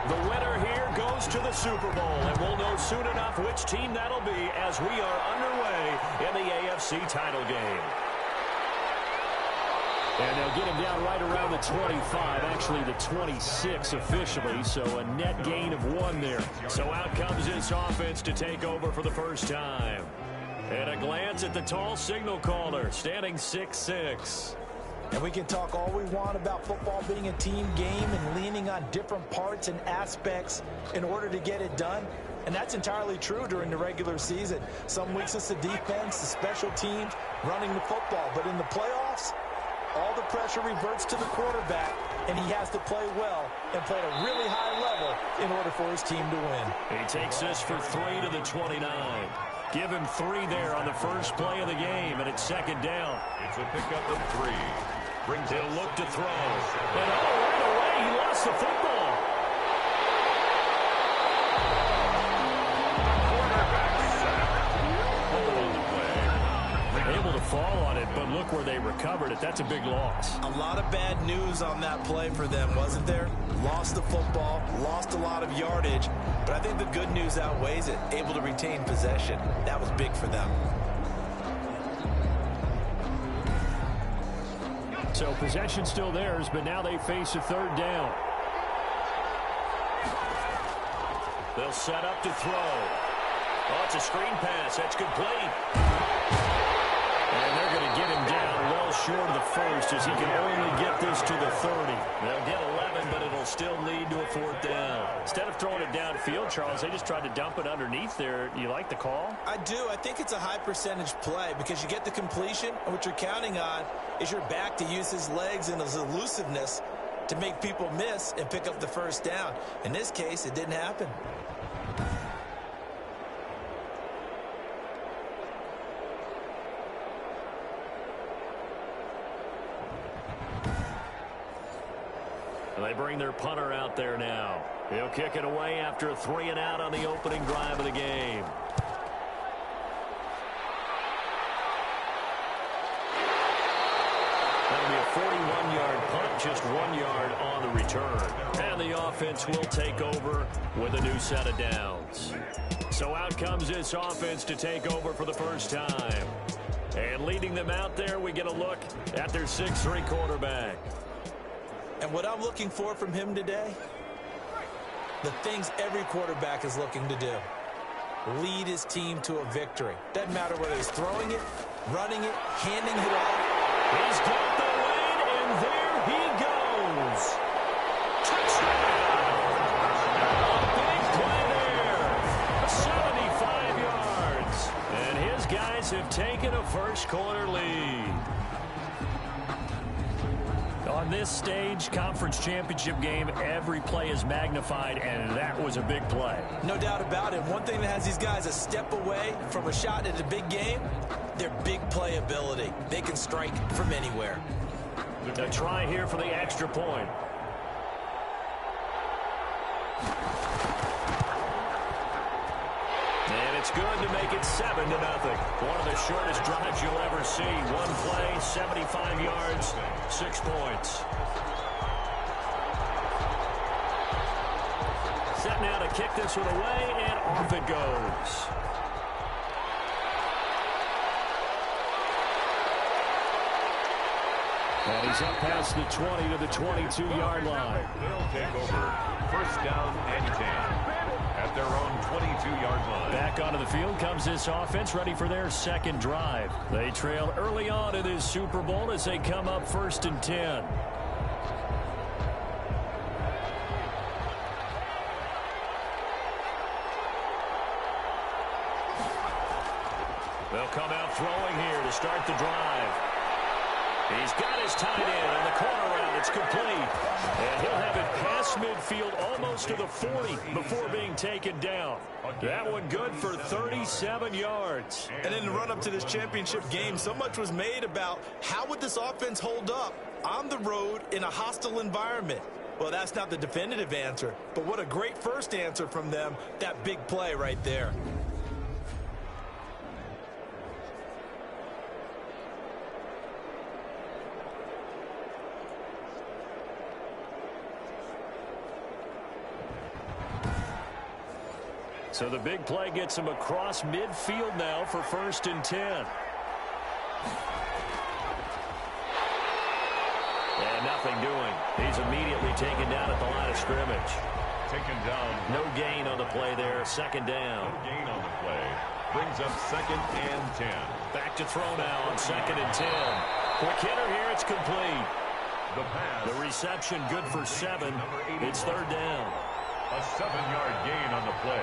The winner here goes to the Super Bowl, and we'll know soon enough which team that'll be as we are underway in the AFC title game. And they'll get him down right around the 25, actually the 26 officially, so a net gain of 1 there. So out comes this offense to take over for the first time. And a glance at the tall signal caller, standing 6'6". And we can talk all we want about football being a team game and leaning on different parts and aspects in order to get it done. And that's entirely true during the regular season. Some weeks it's the defense, the special teams, running the football. But in the playoffs, all the pressure reverts to the quarterback, and he has to play well and play at a really high level in order for his team to win. He takes this for 3 to the 29. Give him 3 there on the first play of the game, and it's second down. It's a pickup of 3. He'll look to throw. And right away, he lost the football. Able to fall on it, but look where they recovered it. That's a big loss. A lot of bad news on that play for them, wasn't there? Lost the football, lost a lot of yardage, but I think the good news outweighs it. Able to retain possession. That was big for them. So possession still theirs, but now they face a third down. They'll set up to throw. Oh, it's a screen pass. That's complete. And they're going to get him down well short of the first as he can only get this to the 30. They'll get 11, but it'll still lead to a fourth down. Instead of throwing it downfield, Charles, they just tried to dump it underneath there. You like the call? I do. I think it's a high percentage play because you get the completion, and what you're counting on is your back to use his legs and his elusiveness to make people miss and pick up the first down. In this case, it didn't happen. They bring their punter out there now. He'll kick it away after a 3 and out on the opening drive of the game. That'll be a 41-yard punt, just 1 yard on the return. And the offense will take over with a new set of downs. So out comes this offense to take over for the first time. And leading them out there, we get a look at their 6'3" quarterback. And what I'm looking for from him today, the things every quarterback is looking to do. Lead his team to a victory. Doesn't matter whether he's throwing it, running it, handing it off. He's got the lead, and there he goes. Touchdown! A big play there. 75 yards. And his guys have taken a first quarter lead. On this stage, conference championship game, every play is magnified, and that was a big play. No doubt about it. One thing that has these guys a step away from a shot at a big game, their big play ability. They can strike from anywhere. A try here for the extra point. And it's good to make it 7-0. One of the shortest drives you'll ever see. One play, 75 yards, 6 points. Set now to kick this one away, and off it goes. And he's up past the 20 to the 22-yard line. They'll take over first down and 10. At their own 22-yard line. Back onto the field comes this offense, ready for their second drive. They trail early on in this Super Bowl as they come up 1st and 10. They'll come out throwing here to start the drive. He's got his tight end on the corner route. It's complete. And he'll have it past midfield almost to the 40 before being taken down. That one good for 37 yards. And in the run-up to this championship game, so much was made about how would this offense hold up on the road in a hostile environment. Well, that's not the definitive answer, but what a great first answer from them, that big play right there. So the big play gets him across midfield now for 1st and 10. And nothing doing. He's immediately taken down at the line of scrimmage. Taken down. No gain on the play there. 2nd down. No gain on the play. Brings up 2nd and 10. Back to throw now on 2nd and 10. Quick hitter here. It's complete. The pass. The reception good for 7. It's 3rd down. A 7-yard gain on the play.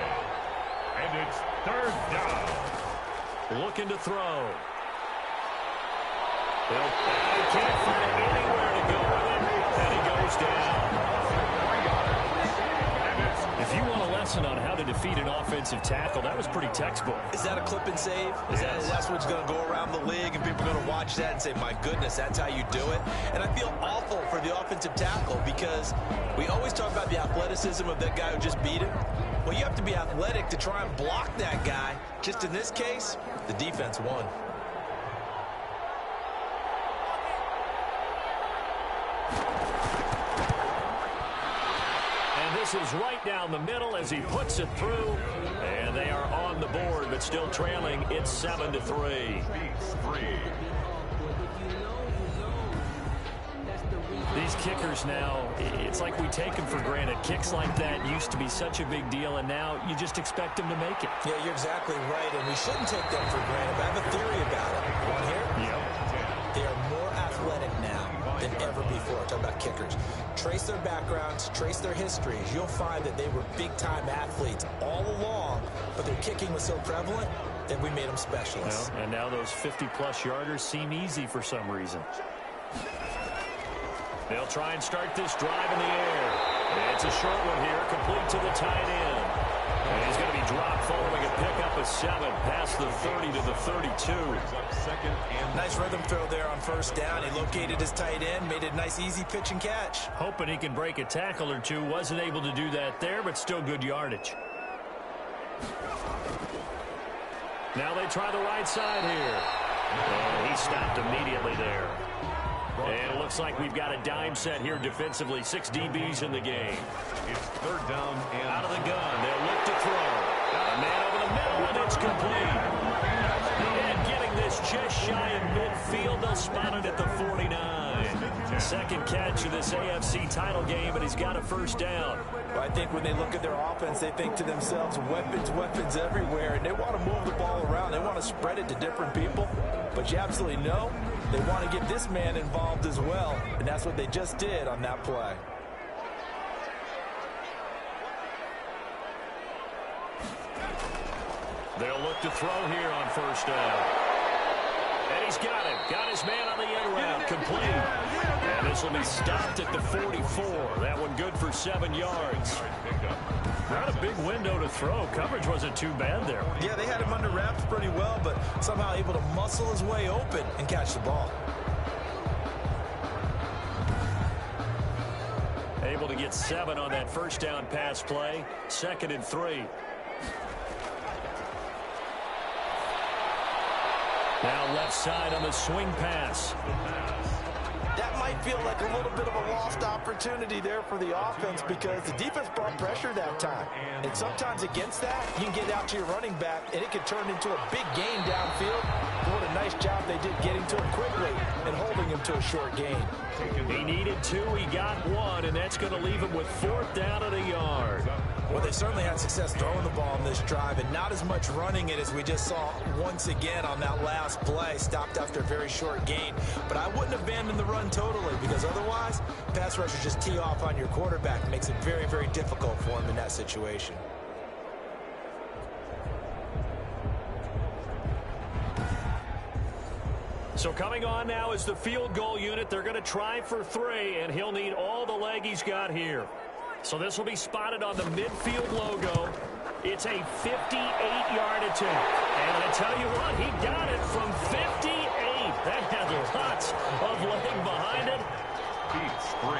And it's 3rd down. Looking to throw. He can't find anywhere to go with it. And he goes down. If you want a lesson on how to defeat an offensive tackle, that was pretty textbook. Is that a clip and save? That's what's going to go around the league, and people are going to watch that and say, my goodness, that's how you do it. And I feel awful for the offensive tackle because we always talk about the athleticism of that guy who just beat him. Well, you have to be athletic to try and block that guy. Just in this case, the defense won. This is right down the middle as he puts it through. And they are on the board, but still trailing. It's 7-3. These kickers now, it's like we take them for granted. Kicks like that used to be such a big deal, and now you just expect them to make it. Yeah, you're exactly right, and we shouldn't take them for granted. But I have a theory about it. You want to hear it? Yep. They are more athletic now than ever before. Talk about kickers. Trace their backgrounds, trace their histories. You'll find that they were big-time athletes all along, but their kicking was so prevalent that we made them specialists. Well, and now those 50-plus yarders seem easy for some reason. They'll try and start this drive in the air. It's a short one here, complete to the tight end. And he's going to be dropped following a pickup of 7 past the 30 to the 32. Nice rhythm throw there on 1st down. He located his tight end, made it a nice easy pitch and catch. Hoping he can break a tackle or two. Wasn't able to do that there, but still good yardage. Now they try the right side here. And he stopped immediately there. And it looks like we've got a dime set here defensively. 6 DBs in the game. It's 3rd down and out of the gun. They'll look to throw. Got a man over the middle, and it's complete. And getting this just shy of midfield. They'll spot it at the 49. 2nd catch of this AFC title game, and he's got a 1st down. Well, I think when they look at their offense, they think to themselves, weapons, weapons everywhere, and they want to move the ball around. They want to spread it to different people. But you absolutely know they want to get this man involved as well, and that's what they just did on that play. They'll look to throw here on 1st down. And he's got him. Got his man on the end route. Complete. And this will be stopped at the 44. That one good for 7 yards. Not a big window to throw. Coverage wasn't too bad there. Yeah, they had him under wraps pretty well, but somehow able to muscle his way open and catch the ball. Able to get 7 on that 1st down pass play. 2nd and 3. Now left side on the swing pass. That might feel like a little bit of a lost opportunity there for the offense because the defense brought pressure that time. And sometimes against that, you can get out to your running back, and it could turn into a big gain downfield. What a nice job they did getting to him quickly and holding him to a short gain. He needed 2. He got 1, and that's going to leave him with 4th down at a yard. Well, they certainly had success throwing the ball on this drive and not as much running it as we just saw once again on that last play. Stopped after a very short gain. But I wouldn't abandon the run totally because otherwise, pass rushers just tee off on your quarterback. It makes it very, very difficult for him in that situation. So coming on now is the field goal unit. They're going to try for 3, and he'll need all the leg he's got here. So this will be spotted on the midfield logo. It's a 58-yard attempt. And I tell you what, he got it from 58. That had lots of leg behind it. Beats 3.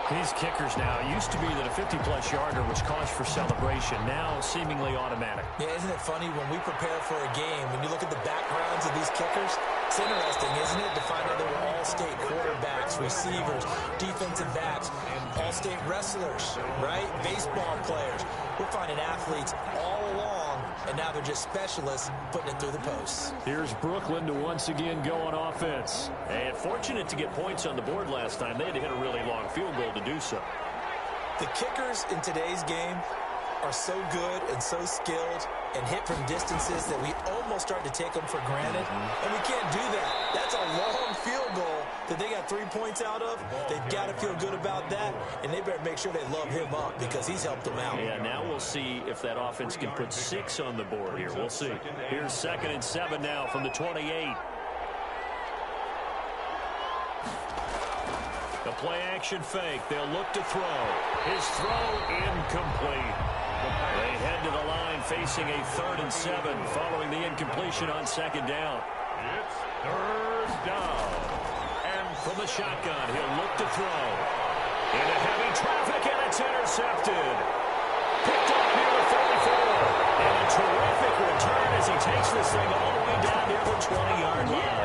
These kickers now, it used to be that a 50-plus yarder was cause for celebration. Now seemingly automatic. Yeah, isn't it funny when we prepare for a game, when you look at the backgrounds of these kickers, It's interesting, isn't it, to find out there were all-state quarterbacks, receivers, defensive backs, all-state wrestlers, right? Baseball players. We're finding athletes all along, and now they're just specialists putting it through the posts. Here's Brooklyn to once again go on offense. And fortunate to get points on the board last time. They had to hit a really long field goal to do so. The kickers in today's game are so good and so skilled and hit from distances that we almost start to take them for granted. And we can't do that. That's a long field goal that they got 3 points out of. They've got to feel good about that, and they better make sure they love him up because he's helped them out. Yeah, now we'll see if that offense can put 6 on the board here. We'll see. Here's 2nd and 7 now from the 28. The play-action fake. They'll look to throw. His throw incomplete. They head to the line facing a 3rd and 7 following the incompletion on 2nd down. It's 3rd down. And from the shotgun, he'll look to throw. Into heavy traffic, and it's intercepted. Picked up near the 44. And a terrific return as he takes this thing all the way down near the 20-yard line.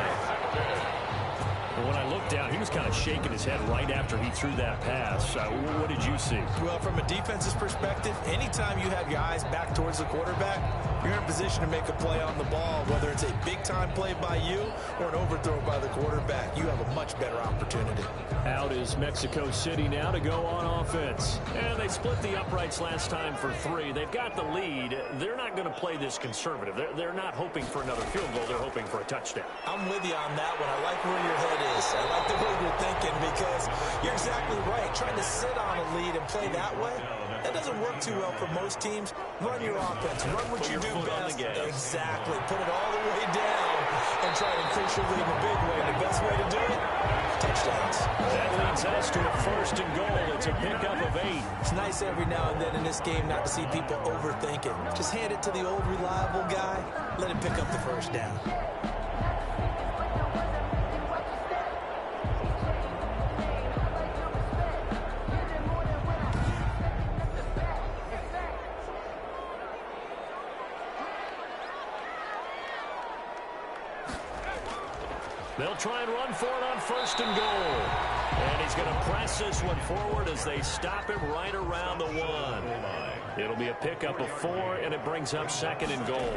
When I looked down, he was kind of shaking his head right after he threw that pass. What did you see? Well, from a defense's perspective, anytime you have your eyes back towards the quarterback, you're in a position to make a play on the ball, whether it's a big-time play by you or an overthrow by the quarterback. You have a much better opportunity. Out is Mexico City now to go on offense. And they split the uprights last time for 3. They've got the lead. They're not going to play this conservative. They're not hoping for another field goal. They're hoping for a touchdown. I'm with you on that one. I like where your head is. I like the way you're thinking because you're exactly right. Trying to sit on a lead and play that way, that doesn't work too well for most teams. Run your offense. Run what you do best. Exactly. Put it all the way down and try to increase your lead in a big way. The best way to do it, touchdowns. That leads us to a 1st and goal. It's a pickup of 8. It's nice every now and then in this game not to see people overthink it. Just hand it to the old reliable guy. Let him pick up the 1st down. They'll try and run for it on 1st and goal. And he's going to press this one forward as they stop him right around the 1. It'll be a pickup of 4, and it brings up 2nd and goal.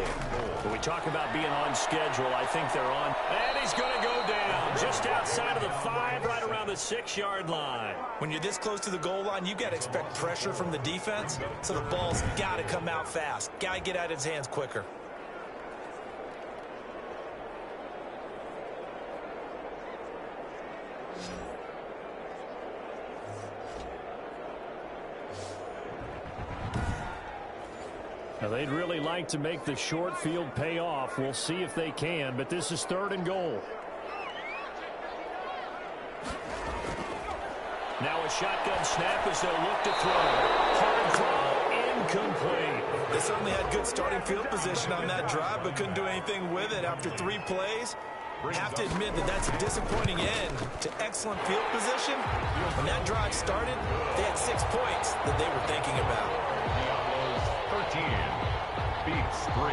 When we talk about being on schedule, I think they're on. And he's going to go down just outside of the 5, right around the 6-yard line. When you're this close to the goal line, you got to expect pressure from the defense, so the ball's got to come out fast. Got to get out of his hands quicker. Now, they'd really like to make the short field pay off. We'll see if they can, but this is 3rd and goal. Now a shotgun snap as they'll look to throw. Hard throw, incomplete. They certainly had good starting field position on that drive, but couldn't do anything with it after 3 plays. Have to admit that that's a disappointing end to excellent field position. When that drive started, they had 6 points that they were thinking about. 13 beats 3.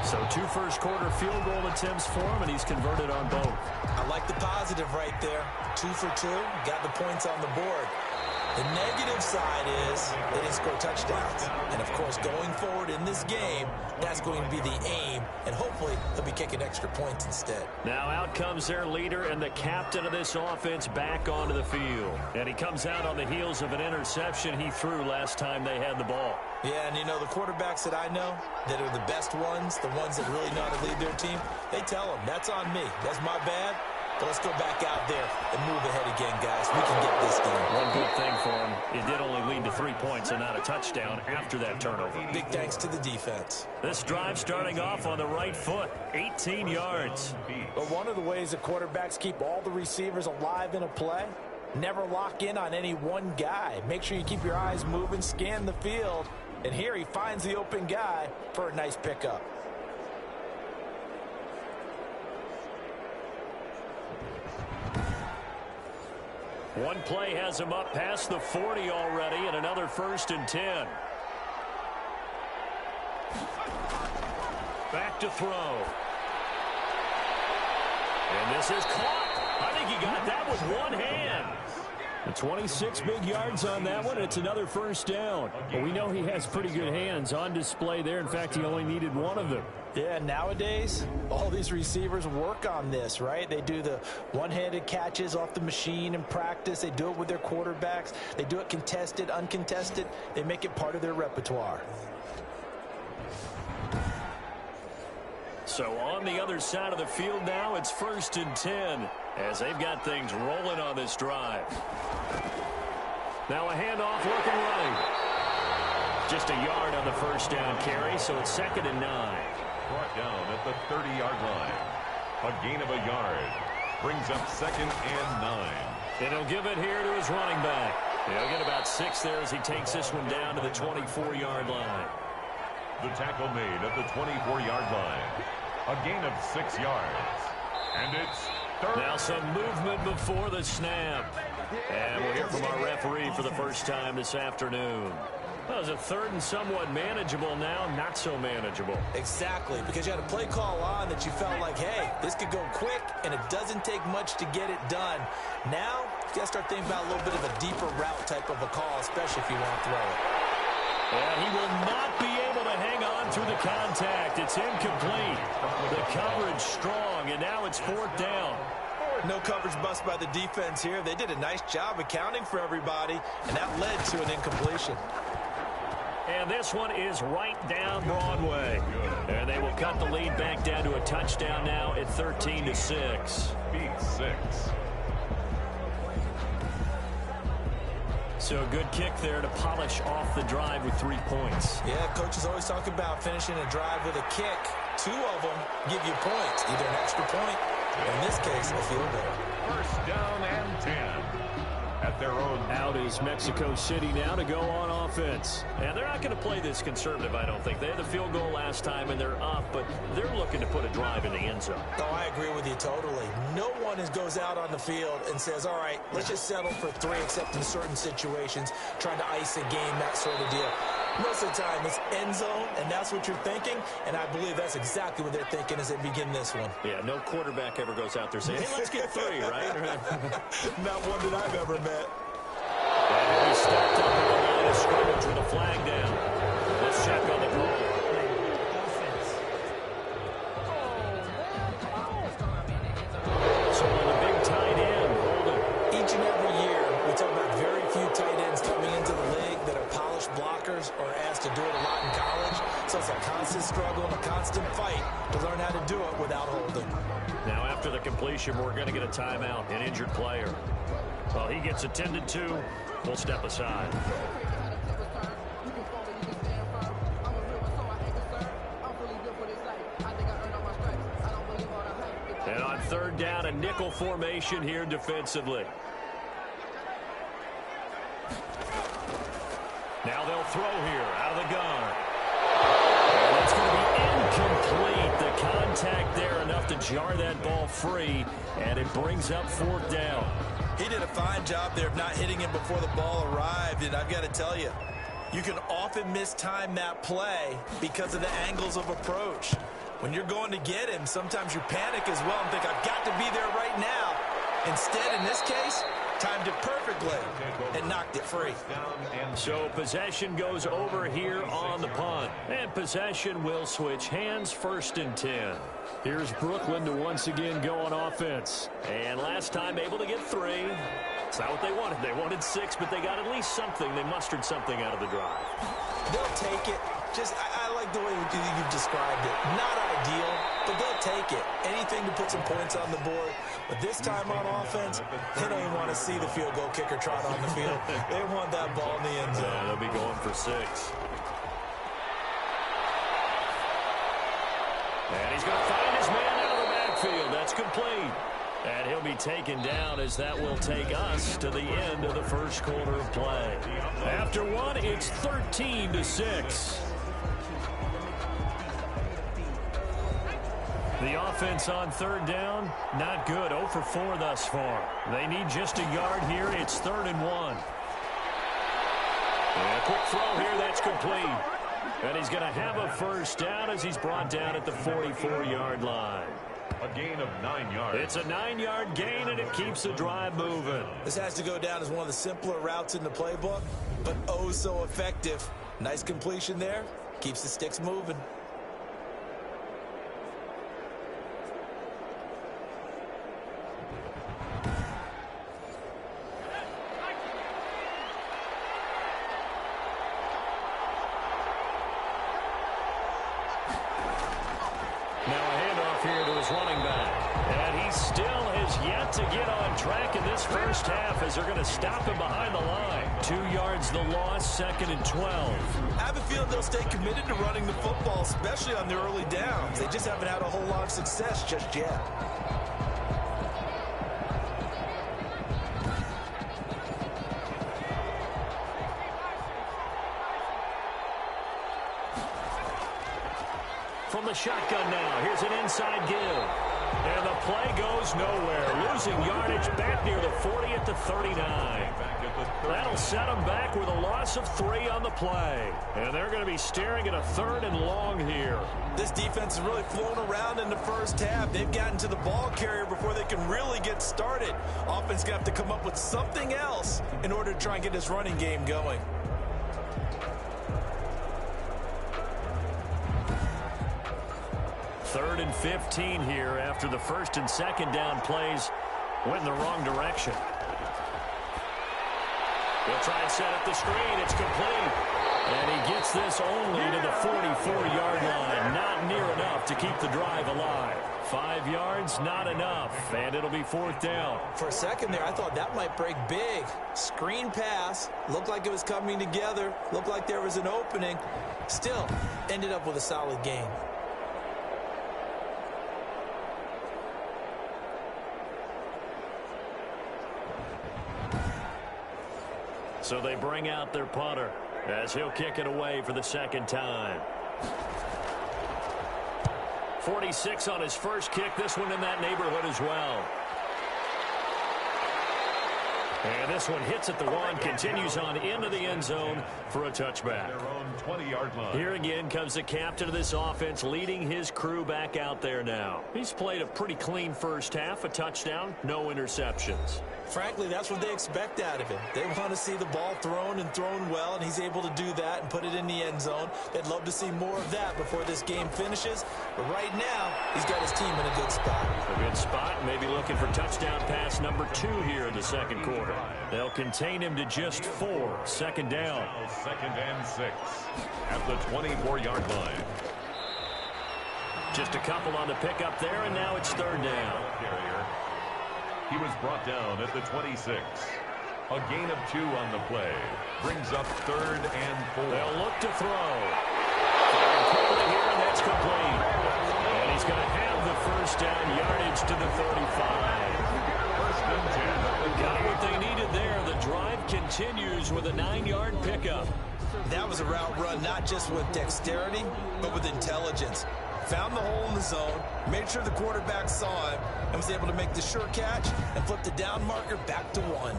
So 2 first-quarter field goal attempts for him, and he's converted on both. I like the positive right there. 2 for 2, got the points on the board. The negative side is they didn't score touchdowns. And, of course, going forward in this game, that's going to be the aim, and hopefully they'll be kicking extra points instead. Now out comes their leader and the captain of this offense back onto the field. And he comes out on the heels of an interception he threw last time they had the ball. Yeah, and, you know, the quarterbacks that I know that are the best ones, the ones that really know how to lead their team, they tell them, that's on me. That's my bad. But let's go back out there and move ahead again, guys. We can get this done. One good thing for him, it did only lead to 3 points and not a touchdown after that turnover. Big thanks to the defense. This drive starting off on the right foot, 18 yards. But one of the ways that quarterbacks keep all the receivers alive in a play, never lock in on any one guy. Make sure you keep your eyes moving, scan the field. And here he finds the open guy for a nice pickup. One play has him up past the 40 already, and another 1st and 10. Back back to throw. And this is caught. I think he got that with one hand. 26 big yards on that one. It's another first down. Well, we know he has pretty good hands on display there. In fact, he only needed one of them. Yeah, nowadays, all these receivers work on this, right? They do the one-handed catches off the machine in practice. They do it with their quarterbacks. They do it contested, uncontested. They make it part of their repertoire. So on the other side of the field now, it's 1st and 10 as they've got things rolling on this drive. Now a handoff working right. Just a yard on the first down carry, so it's 2nd and 9. Brought down at the 30-yard line. A gain of a yard. Brings up 2nd and 9. And he'll give it here to his running back. He'll get about 6 there as he takes this one down to the 24-yard line. The tackle made at the 24-yard line. A gain of 6 yards. And it's third. Now some movement before the snap. And we'll hear from our referee for the first time this afternoon. Well, it was a 3rd and somewhat manageable, now not so manageable. Exactly, because you had a play call on that you felt like, hey, this could go quick, and it doesn't take much to get it done. Now, you got to start thinking about a little bit of a deeper route type of a call, especially if you want to throw it. And he will not be able to hang on through the contact. It's incomplete. The coverage strong, and now it's 4th down. No coverage bust by the defense here. They did a nice job accounting for everybody, and that led to an incompletion. And this one is right down Broadway. And they will cut the lead back down to a touchdown now at 13-6. Beat 6. So a good kick there to polish off the drive with 3 points. Yeah, coaches always talk about finishing a drive with a kick. 2 of them give you points, either an extra point, or in this case, a field goal. 1st down and 10. At their own. Out is Mexico City now to go on offense. And they're not going to play this conservative, I don't think. They had the field goal last time, and they're up, but they're looking to put a drive in the end zone. Oh, I agree with you totally. No one goes out on the field and says, all right, let's just settle for 3, except in certain situations, trying to ice a game, that sort of deal. Most of the time, it's end zone, and that's what you're thinking, and I believe that's exactly what they're thinking as they begin this one. Yeah, no quarterback ever goes out there saying, hey, let's get 3, right? Not one that I've ever met. And he stepped up on the line of scrimmage with a flag down. Let's check on the call. So on the big tight end, holding. Each and every year, we talk about very few tight ends coming into the league that are polished blockers or asked to do it a lot in college. So it's a constant struggle and a constant fight to learn how to do it without holding. Now after the completion, we're going to get a timeout, an injured player. Well, he gets attended to. We'll step aside. And on 3rd down, a nickel formation here defensively. Now they'll throw here out of the gun. And it's going to be incomplete. The contact there enough to jar that ball free, and it brings up 4th down. He did a fine job there of not hitting him before the ball arrived, and I've got to tell you, you can often mistime that play because of the angles of approach. When you're going to get him, sometimes you panic as well and think, I've got to be there right now. Instead, in this case, timed it perfectly and knocked it free. So possession goes over here on the punt. And possession will switch hands, 1st and 10. Here's Brooklyn to once again go on offense. And last time able to get 3. It's not what they wanted. They wanted 6, but they got at least something. They mustered something out of the drive. They'll take it. I like the way you've described it. Not ideal, but they'll take it. Anything to put some points on the board. But this time on offense, they don't even want to see the field goal kicker trot on the field. They want that ball in the end zone. Yeah, they'll be going for 6. And he's going to find his man out of the backfield. That's complete. And he'll be taken down as that will take us to the end of the first quarter of play. After 1, it's 13-6. The offense on 3rd down, not good. 0 for 4 thus far. They need just a yard here. It's 3rd and 1. And a quick throw here, that's complete. And he's going to have a first down as he's brought down at the 44-yard line. A gain of 9 yards. It's a 9-yard gain, and it keeps the drive moving. This has to go down as one of the simpler routes in the playbook, but oh so effective. Nice completion there. Keeps the sticks moving. First half as they're going to stop him behind the line. 2 yards the loss, 2nd and 12. I have a feeling they'll stay committed to running the football, especially on the early downs. They just haven't had a whole lot of success just yet. From the shotgun now, here's an inside give. And the play goes nowhere. Losing yardage back near the 40 at the 39. That'll set them back with a loss of 3 on the play. And they're going to be staring at a 3rd and long here. This defense has really flown around in the first half. They've gotten to the ball carrier before they can really get started. Offense going to have to come up with something else in order to try and get this running game going. Third and 15 here after the 1st and 2nd down plays went in the wrong direction. He'll try and set up the screen. It's complete. And he gets this only to the 44-yard line. Not near enough to keep the drive alive. 5 yards, not enough. And it'll be 4th down. For a second there, I thought that might break big. Screen pass. Looked like it was coming together. Looked like there was an opening. Still, ended up with a solid gain. So they bring out their punter as he'll kick it away for the 2nd time. 46 on his first kick. This one in that neighborhood as well. And this one hits at the 1, continues on into the end zone for a touchback. Their own 20-yard line. Here again comes the captain of this offense, leading his crew back out there now. He's played a pretty clean first half, a touchdown, no interceptions. Frankly, that's what they expect out of him. They want to see the ball thrown and thrown well, and he's able to do that and put it in the end zone. They'd love to see more of that before this game finishes. But right now, he's got his team in a good spot. A good spot, maybe looking for touchdown pass number 2 here in the 2nd quarter. They'll contain him to just 4. 2nd down. Now 2nd and 6 at the 24-yard line. Just a couple on the pickup there, and now it's 3rd down. He was brought down at the 26. A gain of 2 on the play. Brings up 3rd and 4. They'll look to throw. Firing quickly here, and that's complete. And he's going to have the first down, yardage to the 35. 1st and 10. Got what they needed there. The drive continues with a 9-yard pickup. That was a route run not just with dexterity, but with intelligence. Found the hole in the zone, made sure the quarterback saw him, and was able to make the sure catch and flip the down marker back to 1.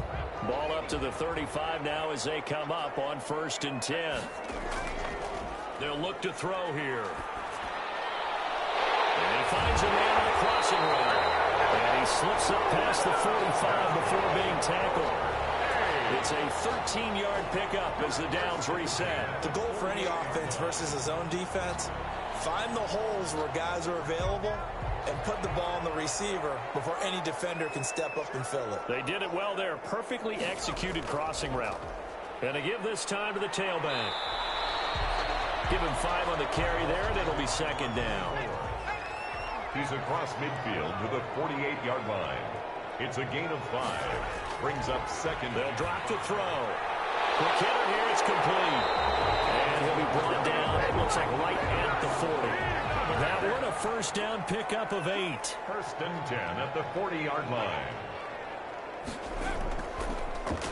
Ball up to the 35 now as they come up on 1st and 10. They'll look to throw here. And he finds a man on the crossing route. And he slips up past the 45 before being tackled. It's a 13-yard pickup as the downs reset. The goal for any offense versus a zone defense, find the holes where guys are available and put the ball on the receiver before any defender can step up and fill it. They did it well there. Perfectly executed crossing route. And they give this time to the tailback. Give him 5 on the carry there, and it'll be 2nd down. He's across midfield to the 48-yard line. It's a gain of 5. Brings up 2nd. They'll drop to throw. McKinnon here, it's complete. And he'll be brought down, it looks like right at the 40. That one a first down pickup of 8. 1st and 10 at the 40-yard line.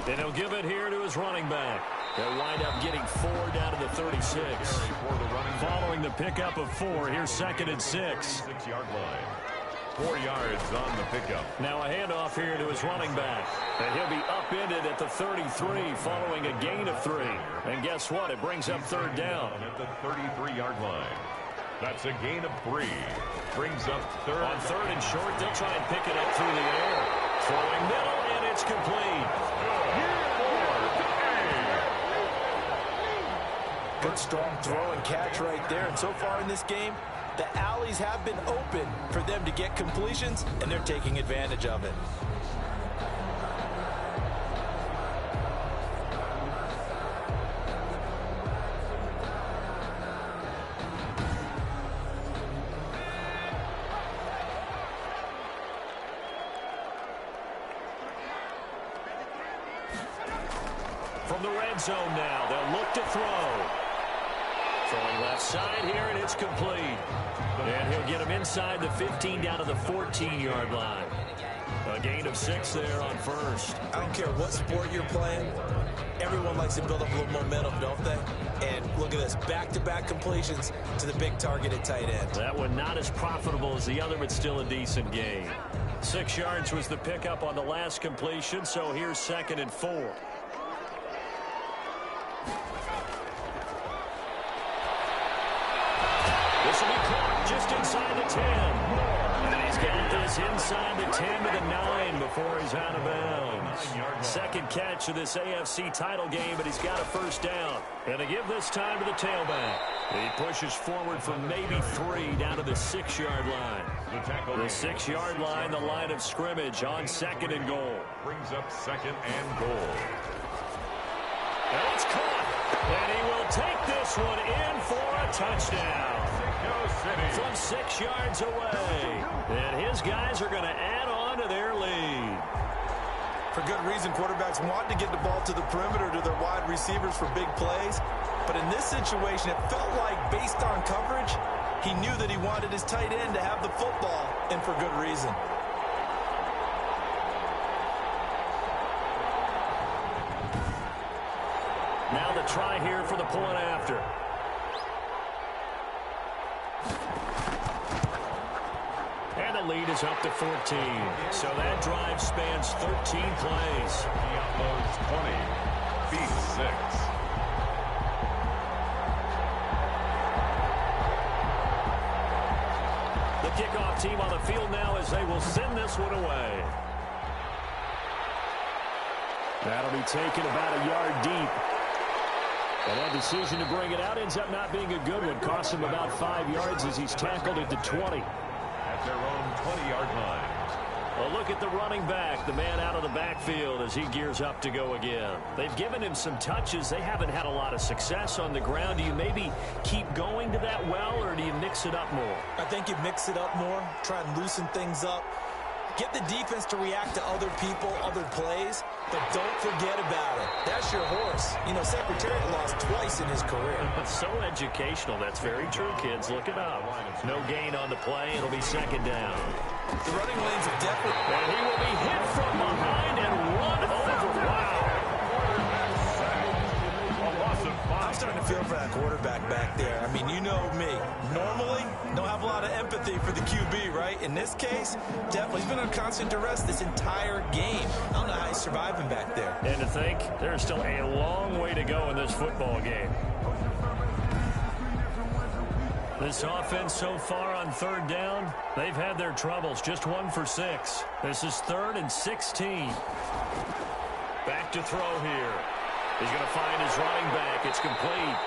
And he'll give it here to his running back. They'll wind up getting 4 down to the 36. Following the pickup of 4, here's 2nd and 6. 6-yard line. 4 yards on the pickup. Now a handoff here to his running back. And he'll be upended at the 33 following a gain of 3. And guess what? It brings up third down. At the 33-yard line. That's a gain of 3. Brings up third. On third and short, they'll try and pick it up through the air. Throwing middle, and it's complete. Good strong throw and catch right there. And so far in this game, the alleys have been open for them to get completions, and they're taking advantage of it. From the red zone now, they'll look to throw. Throwing left side here, and it's complete. And he'll get him inside the 15 down to the 14-yard line. A gain of 6 there on first. I don't care what sport you're playing. Everyone likes to build up a little momentum, don't they? And look at this, back-to-back completions to the big targeted tight end. That one not as profitable as the other, but still a decent gain. 6 yards was the pickup on the last completion, so here's 2nd and 4. This will be caught just inside the 10. And he's got this inside the 10 to the 9 before he's out of bounds. Second catch of this AFC title game, but he's got a first down. And to give this time to the tailback. He pushes forward from maybe 3 down to the 6-yard line. The 6-yard line, the line of scrimmage on 2nd and goal. Brings up 2nd and goal. And it's caught. And he will take this one in for a touchdown. From 6 yards away. And his guys are going to add on to their lead. For good reason, quarterbacks want to get the ball to the perimeter to their wide receivers for big plays. But in this situation, it felt like, based on coverage, he knew that he wanted his tight end to have the football, and for good reason. Now the try here for the point after. And the lead is up to 14. So that drive spans 13 plays. Diablo's 20. Beats 6. The kickoff team on the field now as they will send this one away. That'll be taken about a yard deep. And that decision to bring it out ends up not being a good one. Costs him about 5 yards as he's tackled at the 20. At their own 20-yard line. Well, look at the running back, the man out of the backfield as he gears up to go again. They've given him some touches. They haven't had a lot of success on the ground. Do you maybe keep going to that well, or do you mix it up more? I think you mix it up more, try and loosen things up. Get the defense to react to other people, other plays, but don't forget about it. That's your horse. You know, Secretariat lost twice in his career. It's so educational. That's very true, kids. Look it up. No gain on the play. It'll be 2nd down. The running lanes have definitely... And he will be hit from behind and run over. Wow. I'm starting to feel for that quarterback back there. I mean, you know me. Normally, don't have a lot of empathy for the QB, right? In this case, definitely he's been on constant duress this entire game. I don't know how he's surviving back there. And to think, there's still a long way to go in this football game. This offense so far on 3rd down, they've had their troubles. Just 1 for 6. This is 3rd and 16. Back to throw here. He's going to find his running back. It's complete.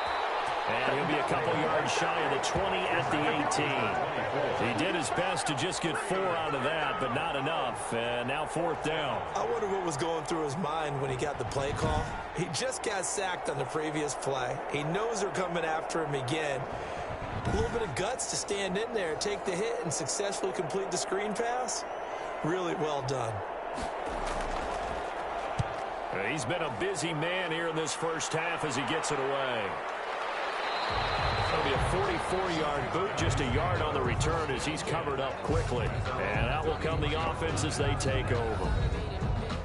And he'll be a couple yards shy of the 20 at the 18. He did his best to just get 4 out of that, but not enough. And now 4th down. I wonder what was going through his mind when he got the play call. He just got sacked on the previous play. He knows they're coming after him again. A little bit of guts to stand in there, take the hit, and successfully complete the screen pass. Really well done. He's been a busy man here in this first half as he gets it away. It'll be a 44-yard boot, just a yard on the return as he's covered up quickly. And out will come the offense as they take over.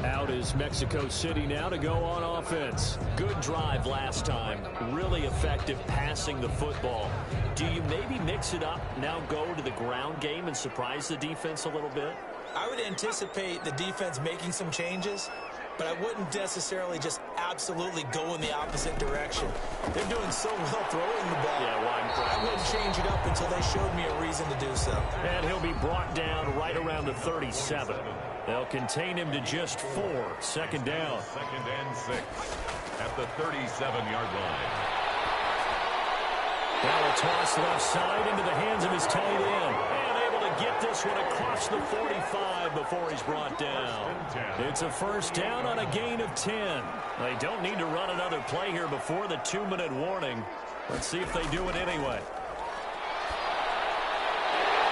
Out is Mexico City now to go on offense. Good drive last time. Really effective passing the football. Do you maybe mix it up, now go to the ground game and surprise the defense a little bit? I would anticipate the defense making some changes, but I wouldn't necessarily just absolutely go in the opposite direction. They're doing so well throwing the ball. Yeah, I wouldn't change it up until they showed me a reason to do so. And he'll be brought down right around the 37. They'll contain him to just 4. Second down. 2nd and 6 at the 37-yard line. Now a toss left side into the hands of his tight end. And able to get this one across the 45 before he's brought down. It's a first down on a gain of 10. They don't need to run another play here before the 2-minute warning. Let's see if they do it anyway.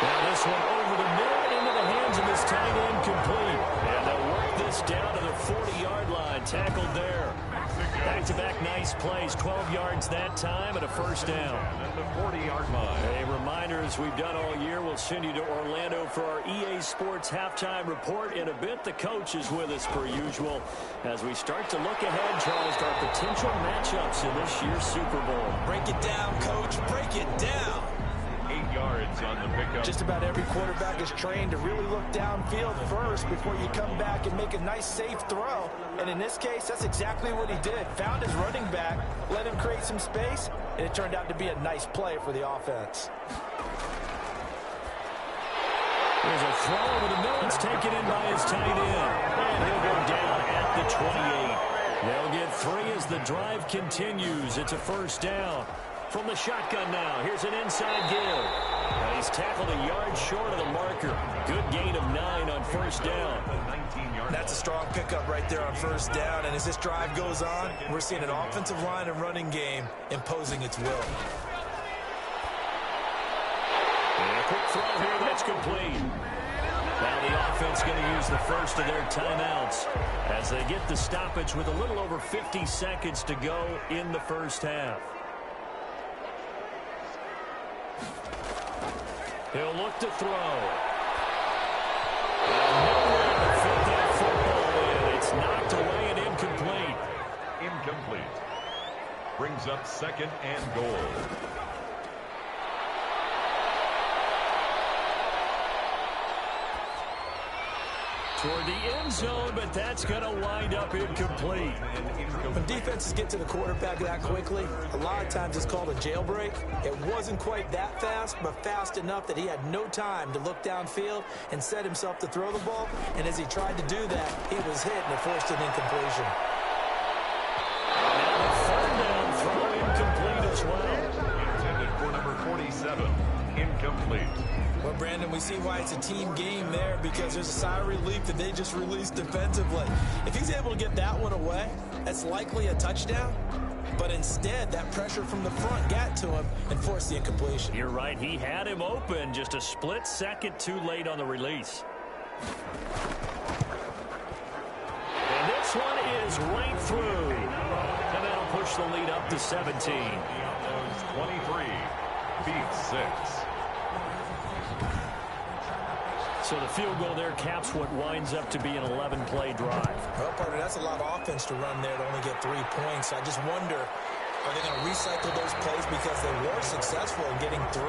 Now this one over the middle into the hands of his tight end, complete. And they'll work this down to the 40-yard line. Tackled there. Back-to-back nice plays. 12 yards that time and a first down. At the 40-yard line. A reminder, as we've done all year, we'll send you to Orlando for our EA Sports halftime report. In a bit, the coach is with us per usual as we start to look ahead, Charles, to our potential matchups in this year's Super Bowl. Break it down, Coach. Break it down. 8 yards on the pickup. Just about every quarterback is trained to really look downfield first before you come back and make a nice, safe throw. And in this case, that's exactly what he did. Found his running back, let him create some space, and it turned out to be a nice play for the offense. There's a throw over the middle. It's taken in by his tight end. And he'll go down at the 28. They'll get 3 as the drive continues. It's a first down. From the shotgun now, here's an inside give. And he's tackled a yard short of the marker. Good gain of 9 on first down. That's a strong pickup right there on first down. And as this drive goes on, we're seeing an offensive line and running game imposing its will. And a quick throw here, that's complete. Now the offense going to use the first of their timeouts as they get the stoppage with a little over 50 seconds to go in the first half. He'll look to throw. And nowhere to fit that football in. It's knocked away and incomplete. Incomplete. Brings up 2nd and goal. Toward the end zone, but that's going to wind up incomplete. When defenses get to the quarterback that quickly, a lot of times it's called a jailbreak. It wasn't quite that fast, but fast enough that he had no time to look downfield and set himself to throw the ball. And as he tried to do that, he was hit and it forced an incompletion. And a third down throw incomplete as well. Intended for number 47. Incomplete. Well, Brandon, we see why it's a team game there because there's a sigh of relief that they just released defensively. If he's able to get that one away, that's likely a touchdown. But instead, that pressure from the front got to him and forced the incompletion. You're right. He had him open, just a split second too late on the release. And this one is right through. And that'll push the lead up to 17. 23. Beats 6. So the field goal there caps what winds up to be an 11-play drive. Well, partner, that's a lot of offense to run there to only get 3 points. I just wonder, are they going to recycle those plays because they were successful in getting 3?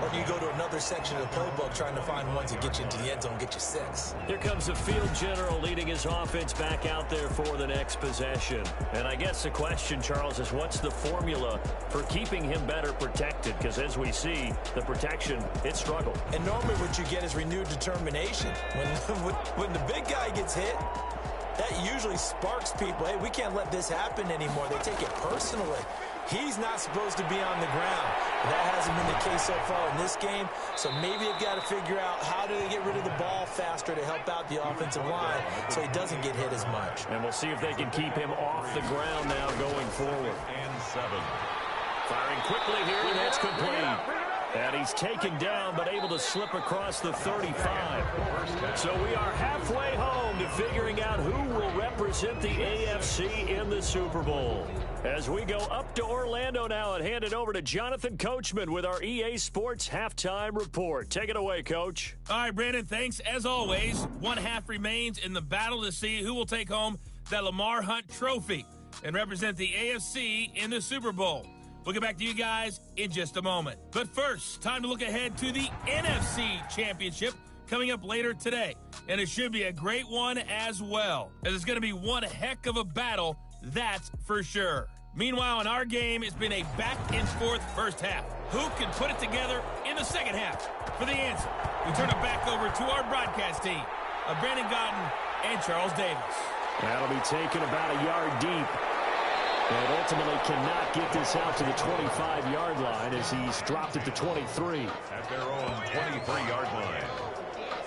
Or do you go to another section of the playbook trying to find ones that get you into the end zone, get you 6? Here comes the field general leading his offense back out there for the next possession. And I guess the question, Charles, is what's the formula for keeping him better protected? Because as we see, the protection, it struggled. And normally what you get is renewed determination. When the big guy gets hit, that usually sparks people. Hey, we can't let this happen anymore. They take it personally. He's not supposed to be on the ground. That hasn't been the case so far in this game. So maybe they've got to figure out how do they get rid of the ball faster to help out the offensive line so he doesn't get hit as much. And we'll see if they can keep him off the ground now going forward. And 7. Firing quickly here, and that's complete. And he's taken down, but able to slip across the 35. So we are halfway home to figuring out who will represent represent the AFC in the Super Bowl. As we go up to Orlando now and hand it over to Jonathan Coachman with our EA Sports Halftime Report. Take it away, Coach. All right, Brandon, thanks. As always, one half remains in the battle to see who will take home that Lamar Hunt trophy and represent the AFC in the Super Bowl. We'll get back to you guys in just a moment. But first, time to look ahead to the NFC Championship coming up later today. And it should be a great one as well, as it's going to be one heck of a battle, that's for sure. Meanwhile, in our game, it's been a back-and-forth first half. Who can put it together in the second half? For the answer, we turn it back over to our broadcast team of Brandon Gaudin and Charles Davis. That'll be taken about a yard deep. And ultimately cannot get this out to the 25-yard line as he's dropped at the 23. At their own 23-yard line.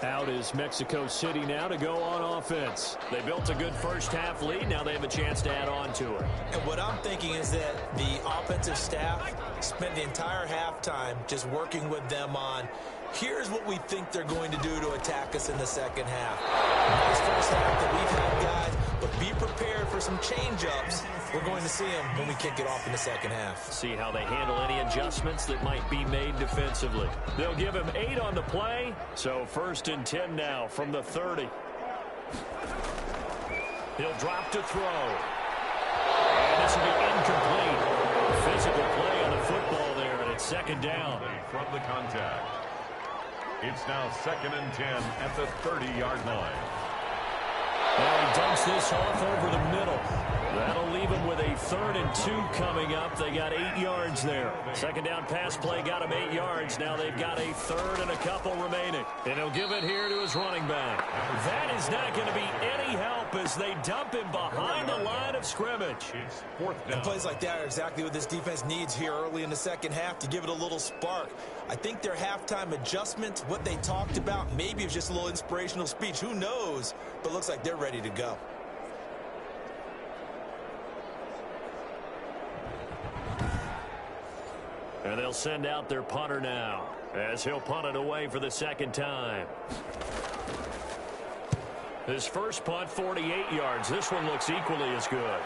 Out is Mexico City now to go on offense. They built a good first-half lead. Now they have a chance to add on to it. And what I'm thinking is that the offensive staff spent the entire halftime just working with them on, here's what we think they're going to do to attack us in the second half. Nice first half that we've had, guys, but be prepared for some change-ups. We're going to see them when we kick it off in the second half. See how they handle any adjustments that might be made defensively. They'll give him 8 on the play, so 1st and 10 now from the 30. He'll drop to throw. And this will be incomplete. Physical play on the football there, and it's 2nd down. From the contact. It's now 2nd and 10 at the 30-yard line. Now he dumps this off over the middle. That'll leave him with a 3rd and 2 coming up. They got 8 yards there. 2nd down pass play got him 8 yards. Now they've got a 3rd and a couple remaining. And he'll give it here to his running back. That is not going to be any help as they dump him behind the line of scrimmage. It's 4th down. And plays like that are exactly what this defense needs here early in the second half to give it a little spark. I think their halftime adjustment, what they talked about, maybe it's just a little inspirational speech. Who knows? But looks like they're ready to go. And they'll send out their punter now as he'll punt it away for the 2nd time. His first punt, 48 yards. This one looks equally as good.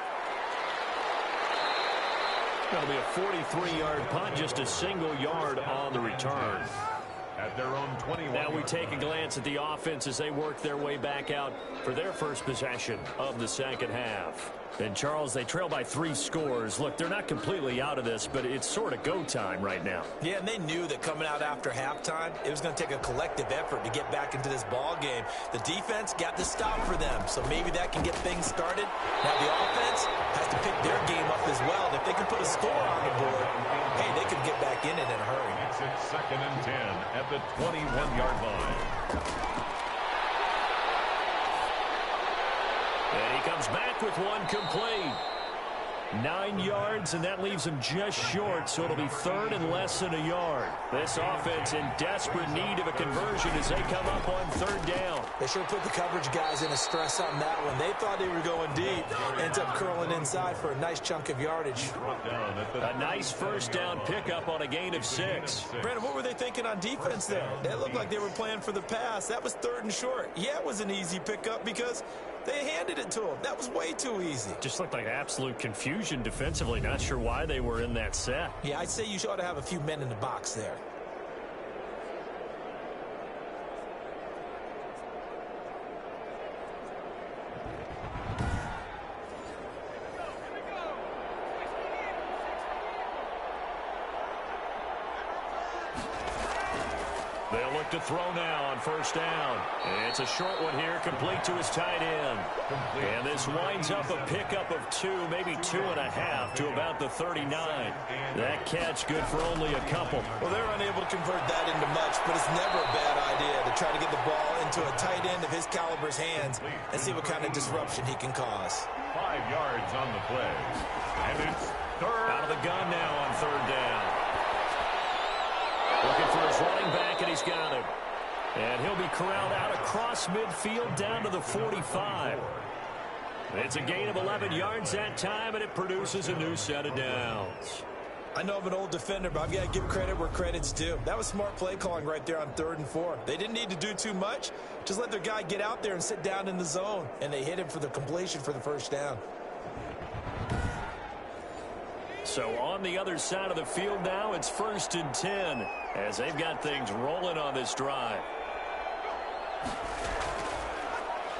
That'll be a 43-yard punt, just a single yard on the return. At their own 21. Now we take a glance at the offense as they work their way back out for their first possession of the second half. And, Charles, they trail by 3 scores. Look, they're not completely out of this, but it's sort of go time right now. Yeah, and they knew that coming out after halftime, it was going to take a collective effort to get back into this ball game. The defense got the stop for them, so maybe that can get things started. Now the offense has to pick their game up as well. And if they can put a score on the board, hey, they could get back in it in a hurry. It's 2nd and 10 at the 21-yard line. And he comes back with one complete. 9 yards, and that leaves him just short, so it'll be 3rd and less than a yard. This offense in desperate need of a conversion as they come up on 3rd down. They sure put the coverage guys in a stress on that one. They thought they were going deep. Ends up curling inside for a nice chunk of yardage. A nice first down pickup on a gain of 6. Brandon, what were they thinking on defense there? They looked like they were playing for the pass. That was 3rd and short. Yeah, it was an easy pickup because they handed it to him. That was way too easy. Just looked like absolute confusion defensively. Not sure why they were in that set. Yeah, I'd say you ought to have a few men in the box there. They'll look to throw now on 1st down. It's a short one here, complete to his tight end. And this winds up a pickup of 2, maybe 2.5 to about the 39. That catch good for only a couple. Well, they're unable to convert that into much, but it's never a bad idea to try to get the ball into a tight end of his caliber's hands and see what kind of disruption he can cause. 5 yards on the play. And it's 3rd. Out of the gun now on 3rd down. Looking for his running back, and he's got him. And he'll be corralled out across midfield down to the 45. It's a gain of 11 yards that time, and it produces a new set of downs. I know I'm an old defender, but I've got to give credit where credit's due. That was smart play calling right there on 3rd and 4. They didn't need to do too much. Just let their guy get out there and sit down in the zone, and they hit him for the completion for the first down. So on the other side of the field now, it's 1st and 10 as they've got things rolling on this drive.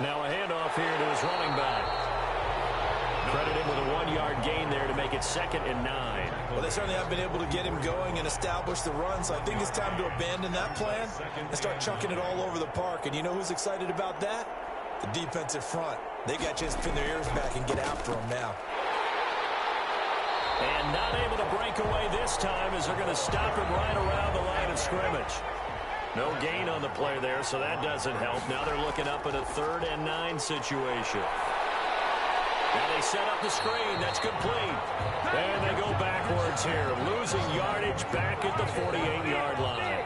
Now a handoff here to his running back. Credit him with a 1-yard gain there to make it 2nd and 9. Well, they certainly have been able to get him going and establish the run, so I think it's time to abandon that plan and start chucking it all over the park. And you know who's excited about that? The defensive front. They got a chance to pin their ears back and get after him now. And not able to break away this time as they're going to stop him right around the line of scrimmage. No gain on the play there, so that doesn't help. Now they're looking up at a 3rd and 9 situation. Now they set up the screen. That's complete. And they go backwards here. Losing yardage back at the 48-yard line.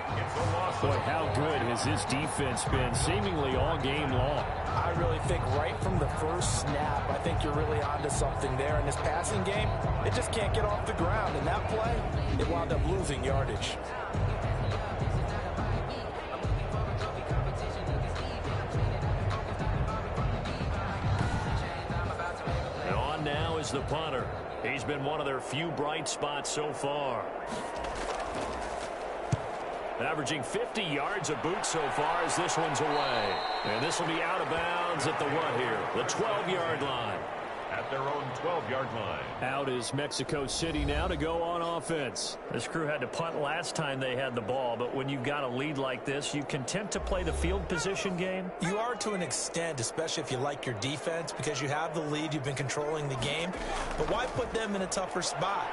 Boy, how good has this defense been seemingly all game long? I really think right from the first snap, I think you're really onto something there. In this passing game, it just can't get off the ground. And that play, it wound up losing yardage. And on now is the punter. He's been one of their few bright spots so far. Averaging 50 yards a boot so far as this one's away. And this will be out of bounds at the what here? The 12-yard line. At their own 12-yard line. Out is Mexico City now to go on offense. This crew had to punt last time they had the ball, but when you've got a lead like this, you content to play the field position game? You are to an extent, especially if you like your defense, because you have the lead, you've been controlling the game. But why put them in a tougher spot?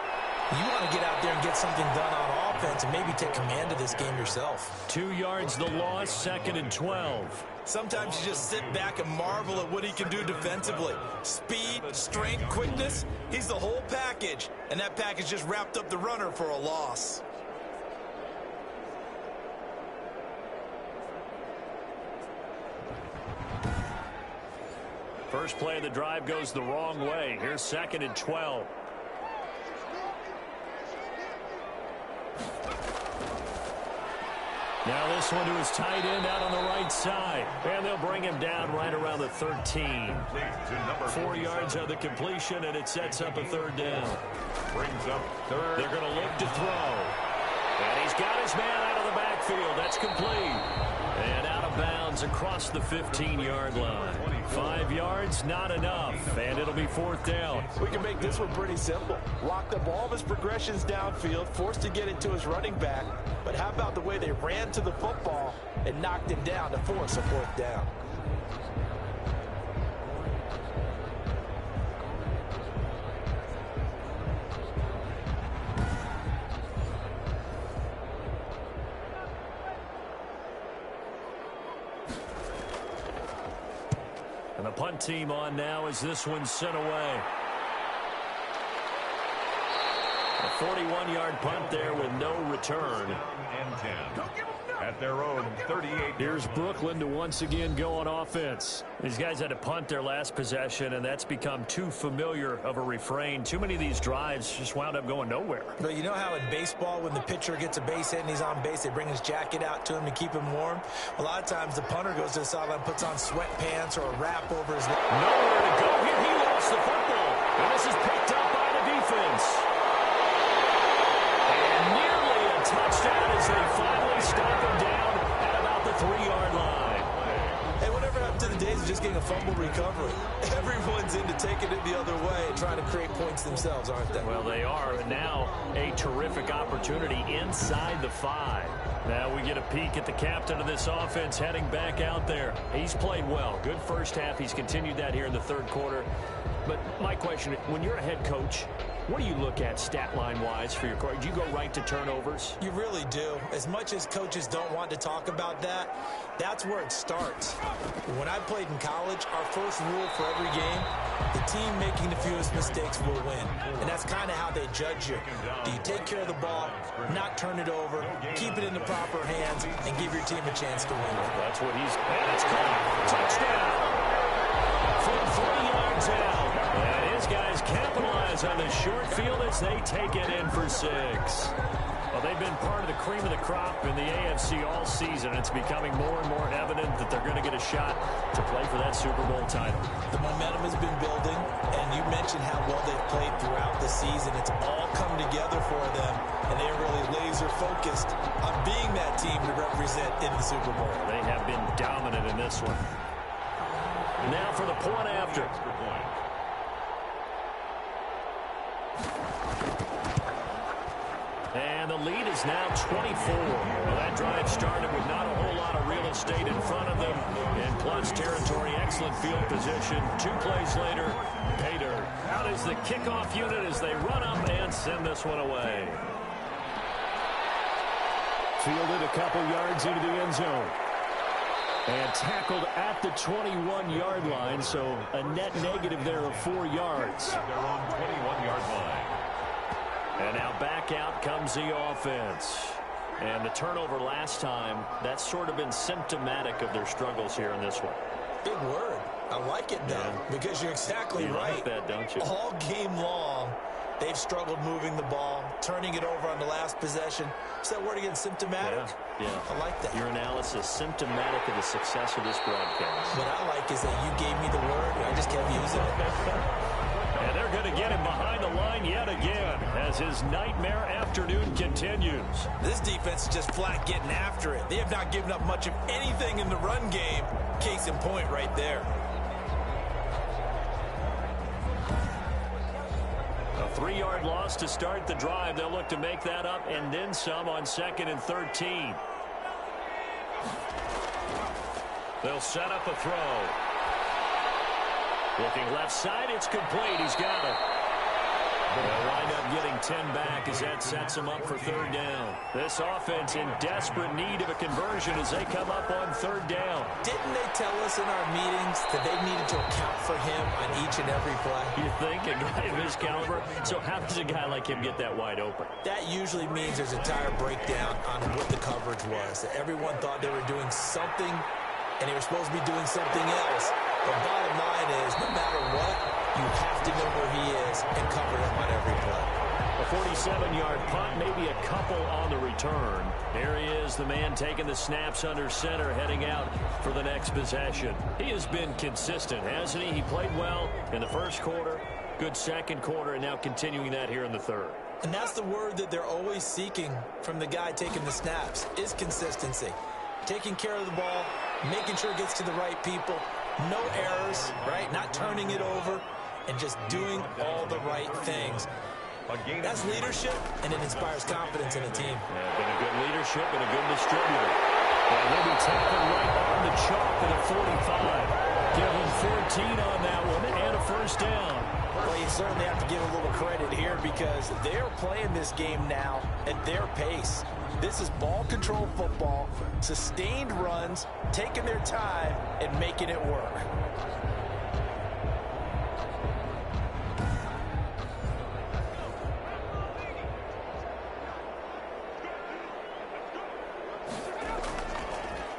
You want to get out there and get something done on offense and maybe take command of this game yourself. 2 yards the loss, 2nd and 12. Sometimes you just sit back and marvel at what he can do defensively. Speed, strength, quickness, he's the whole package. And that package just wrapped up the runner for a loss. First play of the drive goes the wrong way. Here's 2nd and 12. Now this one to his tight end out on the right side. And they'll bring him down right around the 13. 4 yards on the completion, and it sets up a 3rd down. Brings up 3rd. They're going to look to throw. And he's got his man out of the backfield. That's complete. And out of bounds across the 15-yard line. 5 yards, not enough. And it'll be 4th down. We can make this one pretty simple. Locked up all of his progressions downfield, forced to get it to his running back. But how about the way they ran to the football and knocked him down to force a 4th down? And the punt team on now as this one's sent away. A 41-yard punt there with no return. And 10. At their own 38. Here's Brooklyn to once again go on offense. These guys had to punt their last possession, and that's become too familiar of a refrain. Too many of these drives just wound up going nowhere. But you know how in baseball, when the pitcher gets a base hit and he's on base, they bring his jacket out to him to keep him warm? A lot of times the punter goes to the sideline, puts on sweatpants or a wrap over his... Nowhere to go here. He lost the football. And this is picked up by the defense. And nearly a touchdown as they finally stop him down at about the 3-yard line. Hey, whatever happened to the days of just getting a fumble recovery? Everyone's into taking it the other way and trying to create points themselves, aren't they? Well, they are. And now a terrific opportunity inside the 5. Now we get a peek at the captain of this offense heading back out there. He's played well. Good first half. He's continued that here in the 3rd quarter. But my question, when you're a head coach, what do you look at stat line-wise for your coach? Do you go right to turnovers? You really do. As much as coaches don't want to talk about that, that's where it starts. When I played in college, our first rule for every game, the team making the fewest mistakes will win. And that's kind of how they judge you. Do you take care of the ball, not turn it over, keep it in the proper hands, and give your team a chance to win? That's what he's... That's caught. Touchdown! From 3 yards out. And his guys capitalize goes on the short field as they take it in for 6. Well, they've been part of the cream of the crop in the AFC all season. It's becoming more and more evident that they're going to get a shot to play for that Super Bowl title. The momentum has been building, and you mentioned how well they've played throughout the season. It's all come together for them, and they're really laser-focused on being that team to represent in the Super Bowl. They have been dominant in this one. Now for the point after. And the lead is now 24. Well, that drive started with not a whole lot of real estate in front of them. In plus territory, excellent field position. 2 plays later, pay dirt. Out is the kickoff unit as they run up and send this one away. Fielded a couple yards into the end zone. And tackled at the 21-yard line, so a net negative there of 4 yards. They're on 21-yard line. And now back out comes the offense. And the turnover last time, that's sort of been symptomatic of their struggles here in this one. Big word. I like it, though, because you're exactly right. Like that, don't you? All game long, they've struggled moving the ball, turning it over on the last possession. Is that word again, symptomatic? Yeah. I like that. Your analysis, symptomatic of the success of this broadcast. What I like is that you gave me the word, and I just kept using it. And they're going to get him behind the line yet again as his nightmare afternoon continues. This defense is just flat getting after it. They have not given up much of anything in the run game. Case in point right there. A 3-yard loss to start the drive. They'll look to make that up and then some on 2nd and 13. They'll set up a throw. Looking left side, it's complete. He's got it. They'll wind up getting 10 back as that sets them up for 3rd down. This offense in desperate need of a conversion as they come up on 3rd down. Didn't they tell us in our meetings that they needed to account for him on each and every play? You think a guy of his caliber? So how does a guy like him get that wide open? That usually means there's a tire breakdown on what the coverage was. That everyone thought they were doing something, and they were supposed to be doing something else. The bottom line is, no matter what, you have to know where he is and cover him on every play. A 47-yard punt, maybe a couple on the return. There he is, the man taking the snaps under center, heading out for the next possession. He has been consistent, hasn't he? He played well in the first quarter, good second quarter, and now continuing that here in the third. And that's the word that they're always seeking from the guy taking the snaps, is consistency. Taking care of the ball, making sure it gets to the right people, no errors, right? Not turning it over, and just doing all the right things. That's leadership, and it inspires confidence in a team. Yeah, been a good leadership and a good distributor. And they'll be tapping right on the chalk at a 45. Give him 14 on that one and a 1st down. Well, you certainly have to give a little credit here because they're playing this game now at their pace. This is ball control football, sustained runs, taking their time, and making it work.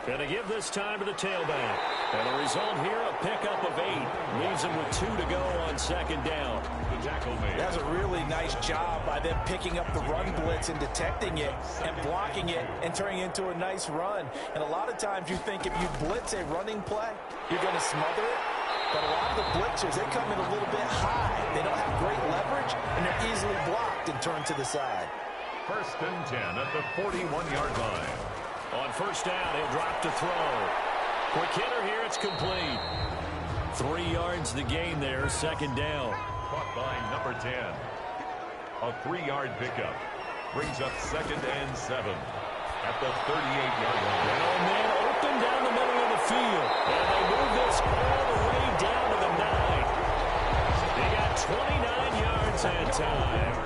Going to give this time to the tailback. And the result here, a pickup of 8. Leaves him with 2 to go on 2nd down. The tackle made. That's a really nice job by them picking up the run blitz and detecting it and blocking it and turning it into a nice run. And a lot of times you think if you blitz a running play, you're going to smother it. But a lot of the blitzers, they come in a little bit high. They don't have great leverage, and they're easily blocked and turned to the side. 1st and 10 at the 41-yard line. On 1st down, he'll drop to throw. Quick hitter here, it's complete. 3 yards the gain there, 2nd down. Caught by number 10. A 3-yard pickup. Brings up 2nd and 7 at the 38-yard line. Oh, man, open down the middle of the field. And they move this all the way down to the 9. They got 29 yards that time.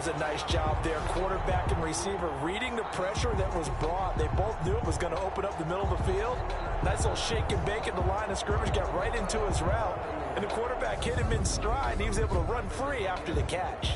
A nice job there. Quarterback and receiver reading the pressure that was brought. They both knew it was going to open up the middle of the field. Nice little shake and bake at the line of scrimmage. Got right into his route. And the quarterback hit him in stride. And he was able to run free after the catch.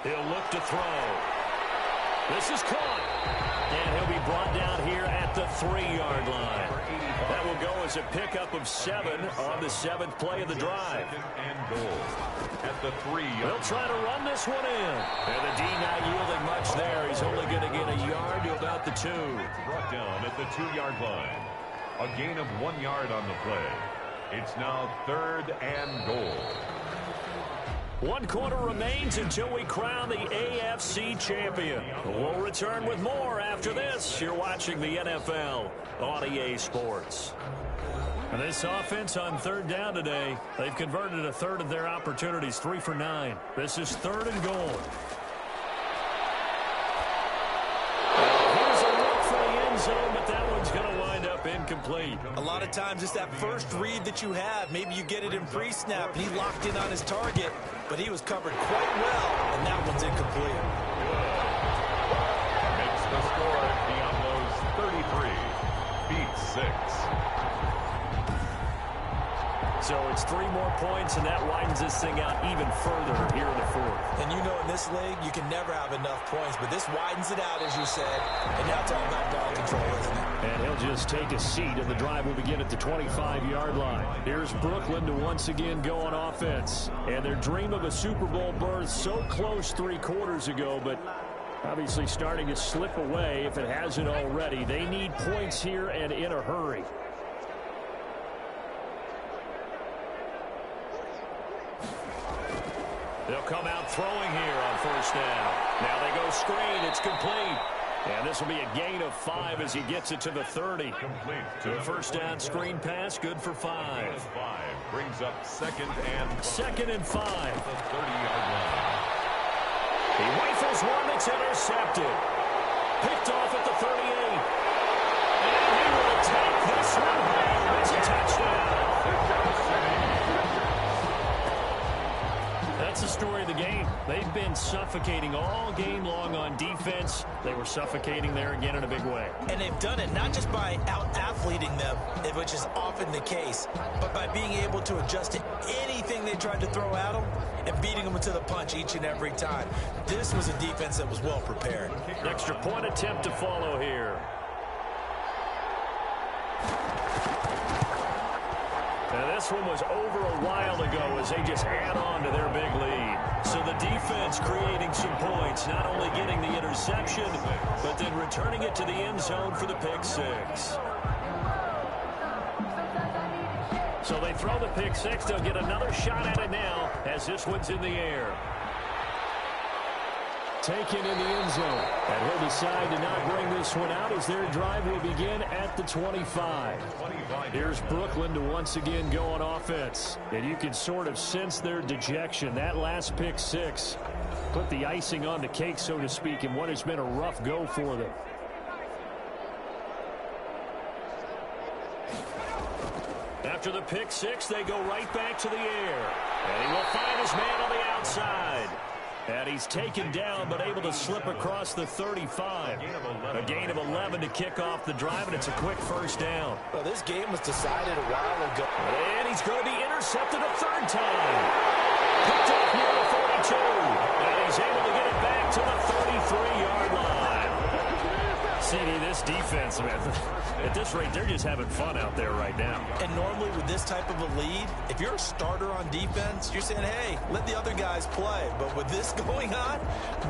He'll look to throw. This is caught. And he'll be brought down here at the 3-yard line. That will go as a pickup of 7 on the 7th play of the drive. And goal at the 3-yard. They'll try to run this one in. And the D not yielding much there. He's only going to get a yard to about the 2. Brought down at the 2-yard line. A gain of 1 yard on the play. It's now 3rd and goal. 1 quarter remains until we crown the AFC champion. We'll return with more after this. You're watching the NFL on EA Sports. And this offense on 3rd down today, they've converted a third of their opportunities, 3 for 9. This is 3rd and goal. Here's a look for the end zone, but that one's going to wind up incomplete. A lot of times it's that first read that you have. Maybe you get it in pre-snap. He locked in on his target, but he was covered quite well, and that one's incomplete. Makes the score Diablos 33, beats 6. So it's 3 more points, and that widens this thing out even further here in the 4th. And you know in this league, you can never have enough points, but this widens it out, as you said, and now it's all about ball control, isn't it? And he'll just take a seat, and the drive will begin at the 25-yard line. Here's Brooklyn to once again go on offense. And their dream of a Super Bowl berth so close 3 quarters ago, but obviously starting to slip away if it hasn't already. They need points here and in a hurry. They'll come out throwing here on 1st down. Now they go screen. It's complete. And this will be a gain of 5 as he gets it to the 30. Complete to the 1st down screen pass, good for 5. 5 brings up 2nd and 5. 2nd and 5. The 30-yard line. He rifles one that's intercepted. Picked off at the 38. And he will take this one home. It's a touchdown. That's the story of the game. They've been suffocating all game long on defense. They were suffocating there again in a big way. And they've done it not just by out-athleting them, which is often the case, but by being able to adjust to anything they tried to throw at them and beating them to the punch each and every time. This was a defense that was well prepared. Extra point attempt to follow here. Now this one was over a while ago as they just add on to their big lead. So the defense creating some points, not only getting the interception, but then returning it to the end zone for the pick 6. So they throw the pick 6. They'll get another shot at it now as this one's in the air. Taken in the end zone. And he'll decide to not bring this one out as their drive will begin at the 25. Here's Brooklyn to once again go on offense. And you can sort of sense their dejection. That last pick 6 put the icing on the cake, so to speak, in what has been a rough go for them. After the pick 6, they go right back to the air. And he will find his man on the outside. And he's taken down but able to slip across the 35. A gain of 11 to kick off the drive, and it's a quick 1st down. Well, this game was decided a while ago. And he's going to be intercepted a 3rd time. Picked up near the 42. And he's able to get it back to the 33-yard line. CD, this defense, man, at this rate, they're just having fun out there right now. And normally with this type of a lead, if you're a starter on defense, you're saying, hey, let the other guys play. But with this going on,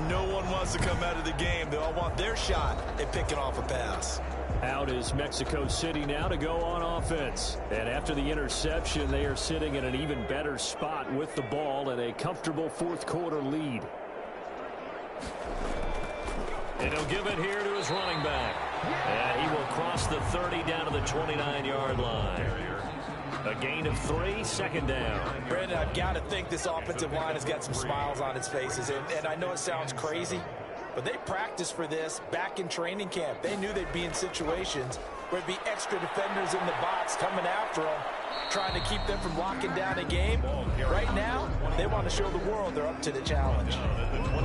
no one wants to come out of the game. They all want their shot at picking off a pass. Out is Mexico City now to go on offense. And after the interception, they are sitting in an even better spot with the ball and a comfortable 4th quarter lead. And he'll give it here to his running back. And he will cross the 30 down to the 29-yard line. A gain of 3, 2nd down. Brandon, I've got to think this offensive line has got some smiles on its faces. And I know it sounds crazy, but they practiced for this back in training camp. They knew they'd be in situations where there'd be extra defenders in the box coming after them, trying to keep them from locking down a game. Right now, they want to show the world they're up to the challenge.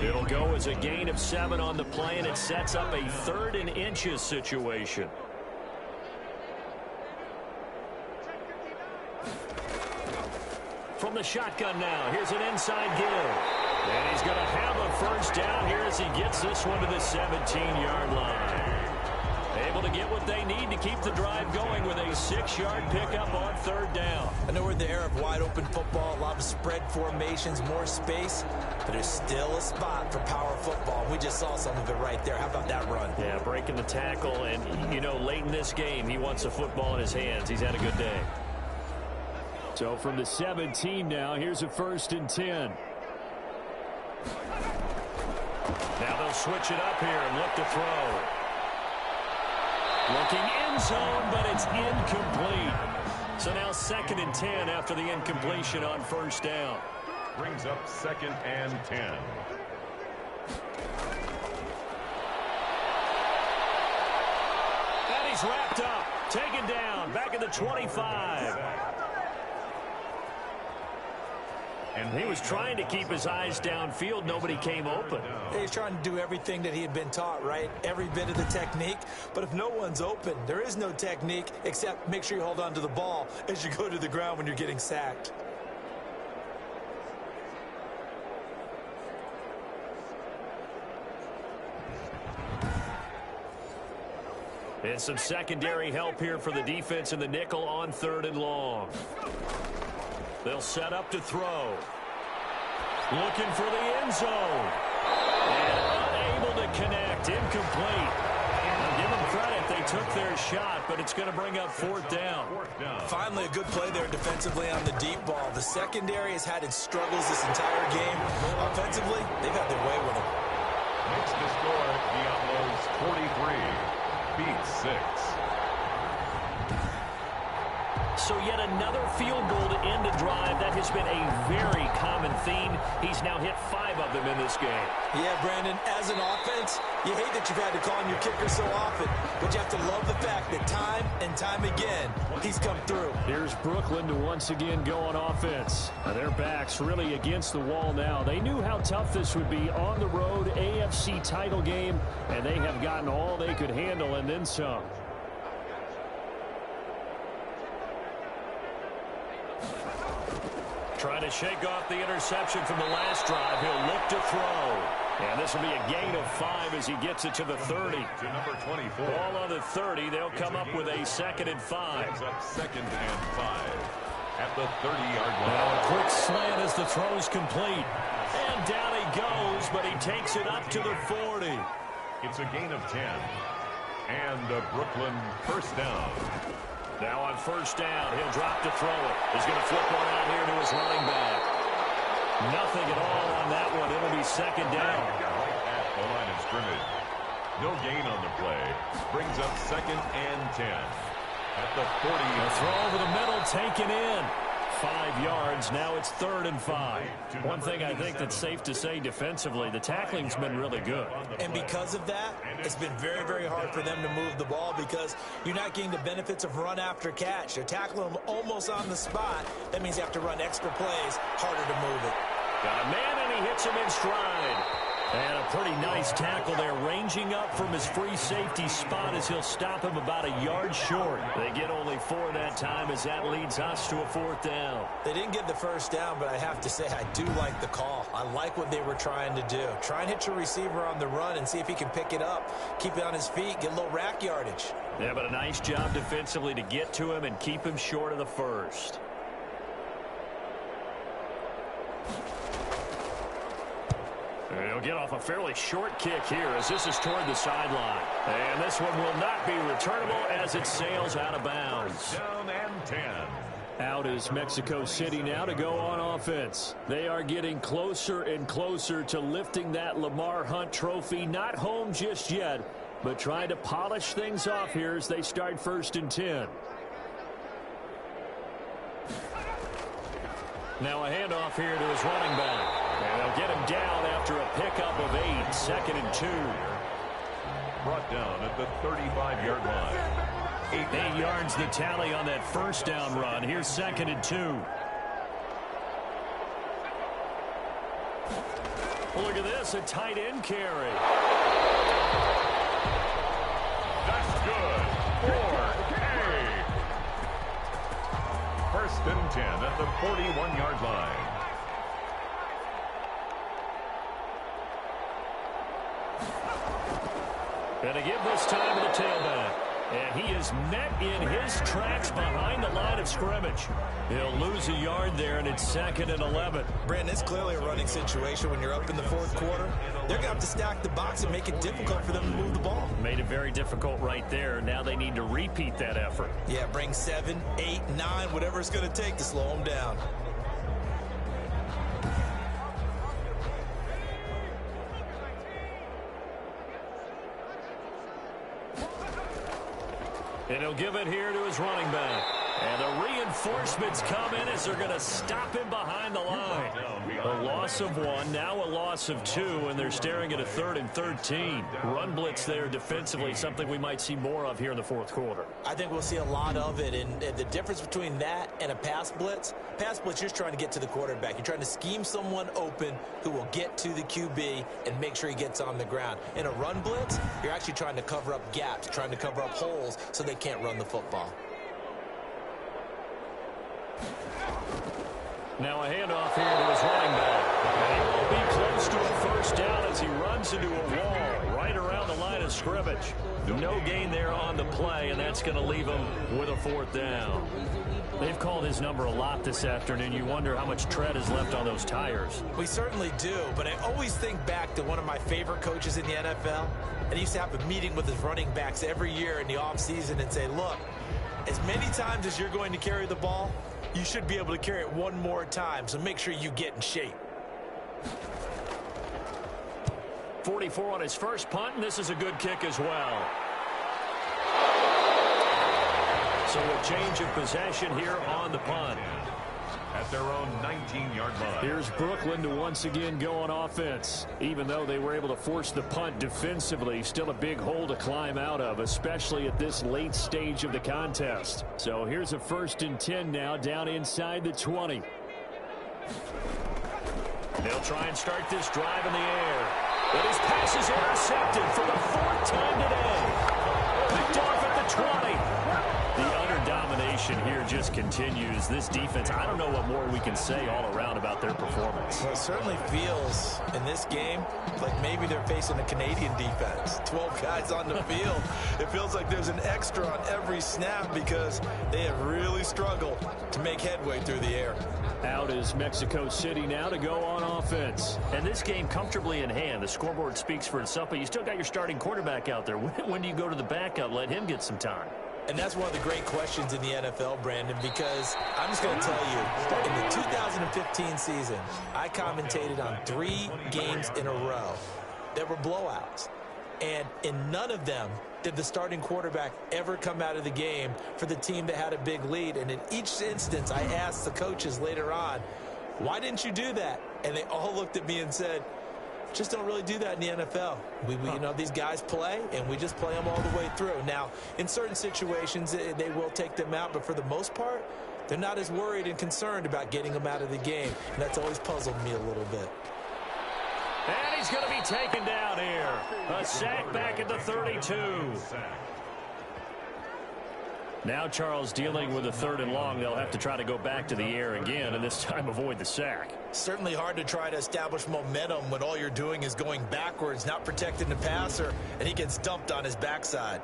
It'll go as a gain of 7 on the play, and it sets up a 3rd and inches situation. From the shotgun now, here's an inside give. And he's going to have a first down here as he gets this one to the 17-yard line. Able to get what they need to keep the drive going with a 6-yard pickup on third down. I know we're in the era of wide-open football, a lot of spread formations, more space, but there's still a spot for power football. We just saw some of it right there. How about that run? Yeah, breaking the tackle, and, you know, late in this game, he wants the football in his hands. He's had a good day. So from the 17 now, here's a 1st and 10. Now they'll switch it up here and look to throw. Looking end zone, but it's incomplete. So now 2nd and 10 after the incompletion on first down. Brings up 2nd and 10. And he's wrapped up, taken down, back at the 25. And he was trying to keep his eyes downfield. Nobody came open. He's trying to do everything that he had been taught, right? Every bit of the technique. But if no one's open, there is no technique except make sure you hold on to the ball as you go to the ground when you're getting sacked. And some secondary help here for the defense in the nickel on 3rd and long. They'll set up to throw. Looking for the end zone. And unable to connect. Incomplete. I'll give them credit. They took their shot, but it's going to bring up 4th down. Finally, a good play there defensively on the deep ball. The secondary has had its struggles this entire game. Offensively, they've had their way with them. Makes the score the Outlaws 43, beats 6. So yet another field goal to end a drive. That has been a very common theme. He's now hit 5 of them in this game. Yeah, Brandon, as an offense, you hate that you've had to call on your kicker so often, but you have to love the fact that time and time again, he's come through. Here's Brooklyn to once again go on offense. Their backs really against the wall now. They knew how tough this would be on the road, AFC title game, and they have gotten all they could handle and then some. Trying to shake off the interception from the last drive. He'll look to throw. And this will be a gain of 5 as he gets it to the 30. To number 24. Ball on the 30. They'll come up with a 2nd and 5. Brings up 2nd and 5 at the 30-yard line. Now a quick slant as the throw's complete. And down he goes, but he takes it up to the 40. It's a gain of 10. And a Brooklyn 1st down. Now on 1st down, he'll drop to throw it. He's going to flip one out here to his running back. Nothing at all on that one. It'll be 2nd down. Right at the line of scrimmage. No gain on the play. Brings up 2nd and 10. At the 40. A throw over the middle, taken in. 5 yards. Now it's 3rd and 5. One thing I think that's safe to say defensively, the tackling's been really good. And because of that, it's been very, very hard for them to move the ball because you're not getting the benefits of run after catch. They're tackling them almost on the spot. That means you have to run extra plays, harder to move it. Got a man, and he hits him in stride. And a pretty nice tackle there, ranging up from his free safety spot as he'll stop him about a yard short. They get only 4 that time as that leads us to a 4th down. They didn't get the 1st down, but I have to say I do like the call. I like what they were trying to do. Try and hit your receiver on the run and see if he can pick it up, keep it on his feet, get a little rack yardage. Yeah, but a nice job defensively to get to him and keep him short of the 1st. He'll get off a fairly short kick here as this is toward the sideline. And this one will not be returnable as it sails out of bounds. Down and 10. Out is Mexico City now to go on offense. They are getting closer and closer to lifting that Lamar Hunt trophy. Not home just yet, but trying to polish things off here as they start 1st and 10. Now a handoff here to his running back. And they'll get him down after a pickup of 8, 2nd and 2. Brought down at the 35-yard line. 8 yards the tally on that 1st down run. Here's 2nd and 2. Well, look at this, a tight end carry. That's good. 4A. 1st and 10 at the 41-yard line. And to give this time to the tailback. And he is met in his tracks behind the line of scrimmage. He'll lose a yard there, and it's 2nd and 11. Brandon, it's clearly a running situation when you're up in the fourth quarter. They're going to have to stack the box and make it difficult for them to move the ball. Made it very difficult right there. Now they need to repeat that effort. Yeah, bring 7, 8, 9, whatever it's going to take to slow them down. And he'll give it here to his running back. And the reinforcements come in as they're going to stop him behind the line. A loss of 1, now a loss of 2, and they're staring at a 3rd and 13. Run blitz there defensively, something we might see more of here in the fourth quarter. I think we'll see a lot of it, and the difference between that and a pass blitz, you're just trying to get to the quarterback. You're trying to scheme someone open who will get to the QB and make sure he gets on the ground. In a run blitz, you're actually trying to cover up gaps, trying to cover up holes so they can't run the football. Now a handoff here to his running back. And he will be close to a first down as he runs into a wall right around the line of scrimmage. No gain there on the play, and that's going to leave him with a 4th down. They've called his number a lot this afternoon. You wonder how much tread is left on those tires. We certainly do, but I always think back to one of my favorite coaches in the NFL, and he used to have a meeting with his running backs every year in the offseason and say, look, as many times as you're going to carry the ball, you should be able to carry it one more time, so make sure you get in shape. 44 on his first punt, and this is a good kick as well. So a change of possession here on the punt. At their own 19-yard line. Here's Brooklyn to once again go on offense. Even though they were able to force the punt defensively, still a big hole to climb out of, especially at this late stage of the contest. So here's a 1st and 10 now, down inside the 20. They'll try and start this drive in the air. But his pass is intercepted for the 4th time today. Picked off at the 20. The utter domination here just continues. This defense, I don't know what more we can say all around about their performance. Well, it certainly feels in this game like maybe they're facing a Canadian defense. 12 guys on the field. It feels like there's an extra on every snap because they have really struggled to make headway through the air. Out is Mexico City now to go on offense. And this game comfortably in hand. The scoreboard speaks for itself, but you still got your starting quarterback out there. When do you go to the backup? Let him get some time. And that's one of the great questions in the NFL, Brandon, because I'm just going to tell you, in the 2015 season, I commentated on 3 games in a row that were blowouts. And in none of them did the starting quarterback ever come out of the game for the team that had a big lead. And in each instance, I asked the coaches later on, why didn't you do that? And they all looked at me and said, just don't really do that in the NFL. You know, these guys play, and we just play them all the way through. Now, in certain situations, they will take them out, but for the most part, they're not as worried and concerned about getting them out of the game, and that's always puzzled me a little bit. And he's going to be taken down here. A sack back at the 32. Now Charles dealing with a 3rd and long. They'll have to try to go back to the air again, and this time avoid the sack. Certainly hard to try to establish momentum when all you're doing is going backwards, not protecting the passer, and he gets dumped on his backside.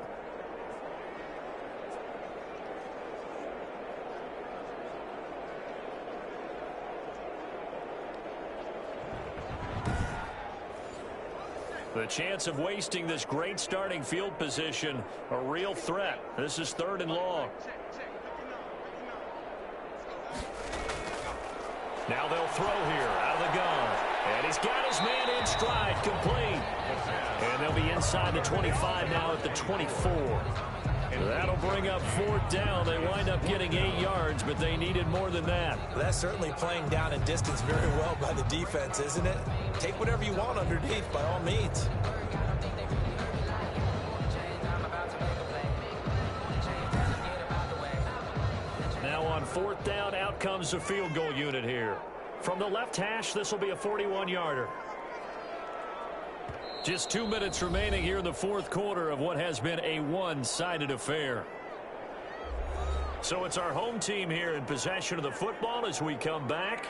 The chance of wasting this great starting field position, a real threat. This is 3rd and long. Now they'll throw here out of the gun. And he's got his man in stride, complete. And they'll be inside the 25 now at the 24. That'll bring up 4th down. They wind up getting 8 yards, but they needed more than that. That's certainly playing down in distance very well by the defense, isn't it? Take whatever you want underneath, by all means. Now on 4th down, out comes the field goal unit here. From the left hash, this will be a 41-yarder. Just 2 minutes remaining here in the fourth quarter of what has been a one-sided affair. So it's our home team here in possession of the football as we come back.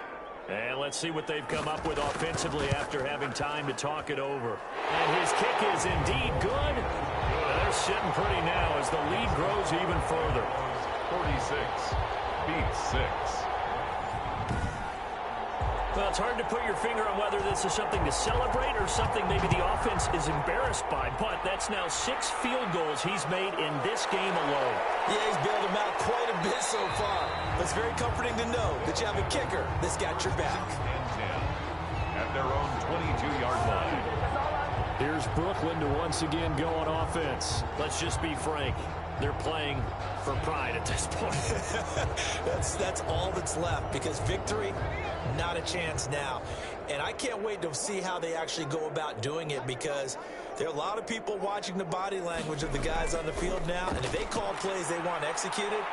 And let's see what they've come up with offensively after having time to talk it over. And his kick is indeed good. They're sitting pretty now as the lead grows even further. 46 beats 6. Well, it's hard to put your finger on whether this is something to celebrate or something maybe the offense is embarrassed by. But that's now 6 field goals he's made in this game alone. Yeah, he's bailed them out quite a bit so far. But it's very comforting to know that you have a kicker that's got your back. And 10 at their own 22-yard line. Here's Brooklyn to once again go on offense. Let's just be frank. They're playing for pride at this point. That's all that's left, because victory, not a chance now. And I can't wait to see how they actually go about doing it, because there are a lot of people watching the body language of the guys on the field now, and if they call plays they want executed,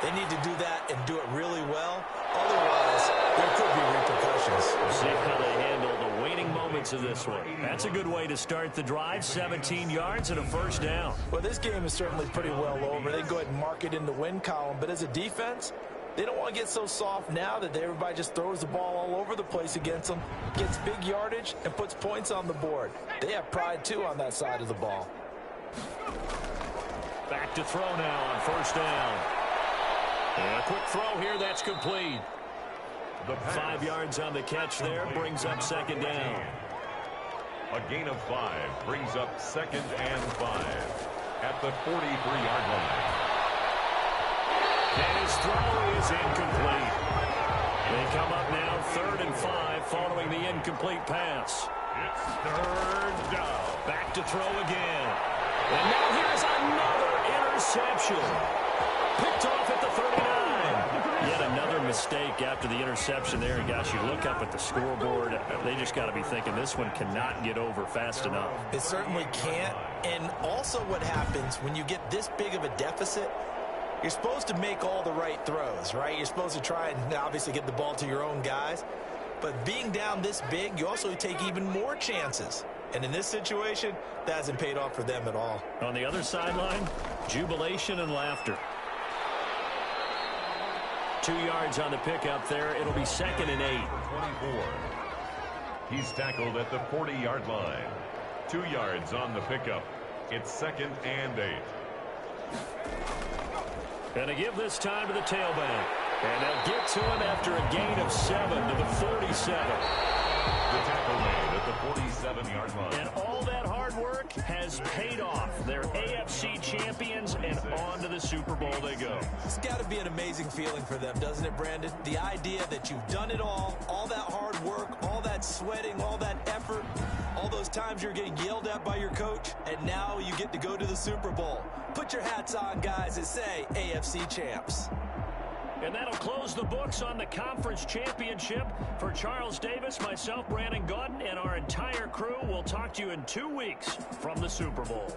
they need to do that and do it really well. Otherwise, there could be repercussions. We'll see how they handle the waning moments of this one. That's a good way to start the drive. 17 yards and a first down. Well, this game is certainly pretty well over. They go ahead and mark it in the win column. But as a defense, they don't want to get so soft now that everybody just throws the ball all over the place against them, gets big yardage, and puts points on the board. They have pride, too, on that side of the ball. Back to throw now on first down. And a quick throw here, that's complete. 5 yards on the catch there, brings up second down. A gain of 5 brings up 2nd and 5 at the 43-yard line. And his throw is incomplete. They come up now 3rd and 5 following the incomplete pass. It's 3rd down. Back to throw again. And now here's another interception. Picked off at the 39. Yet another mistake after the interception there. And gosh, you look up at the scoreboard, they just got to be thinking this one cannot get over fast enough. It certainly can't. And also what happens when you get this big of a deficit, you're supposed to make all the right throws, right? You're supposed to try and obviously get the ball to your own guys. But being down this big, you also take even more chances. And in this situation, that hasn't paid off for them at all. On the other sideline, jubilation and laughter. 2 yards on the pickup there. It'll be 2nd and 8. 24. He's tackled at the 40-yard line. 2 yards on the pickup. It's 2nd and 8. And they give this time to the tailback. And they'll get to him after a gain of 7 to the 47. The tackle made at the 47-yard line. And all that hard work has paid off. They're AFC champions, and on to the Super Bowl they go. It's got to be an amazing feeling for them, doesn't it, Brandon? The idea that you've done it all that hard work, all that sweating, all that effort, all those times you're getting yelled at by your coach, and now you get to go to the Super Bowl. Put your hats on, guys, and say AFC champs. And that'll close the books on the conference championship. For Charles Davis, myself, Brandon Gaudin, and our entire crew, we'll talk to you in 2 weeks from the Super Bowl.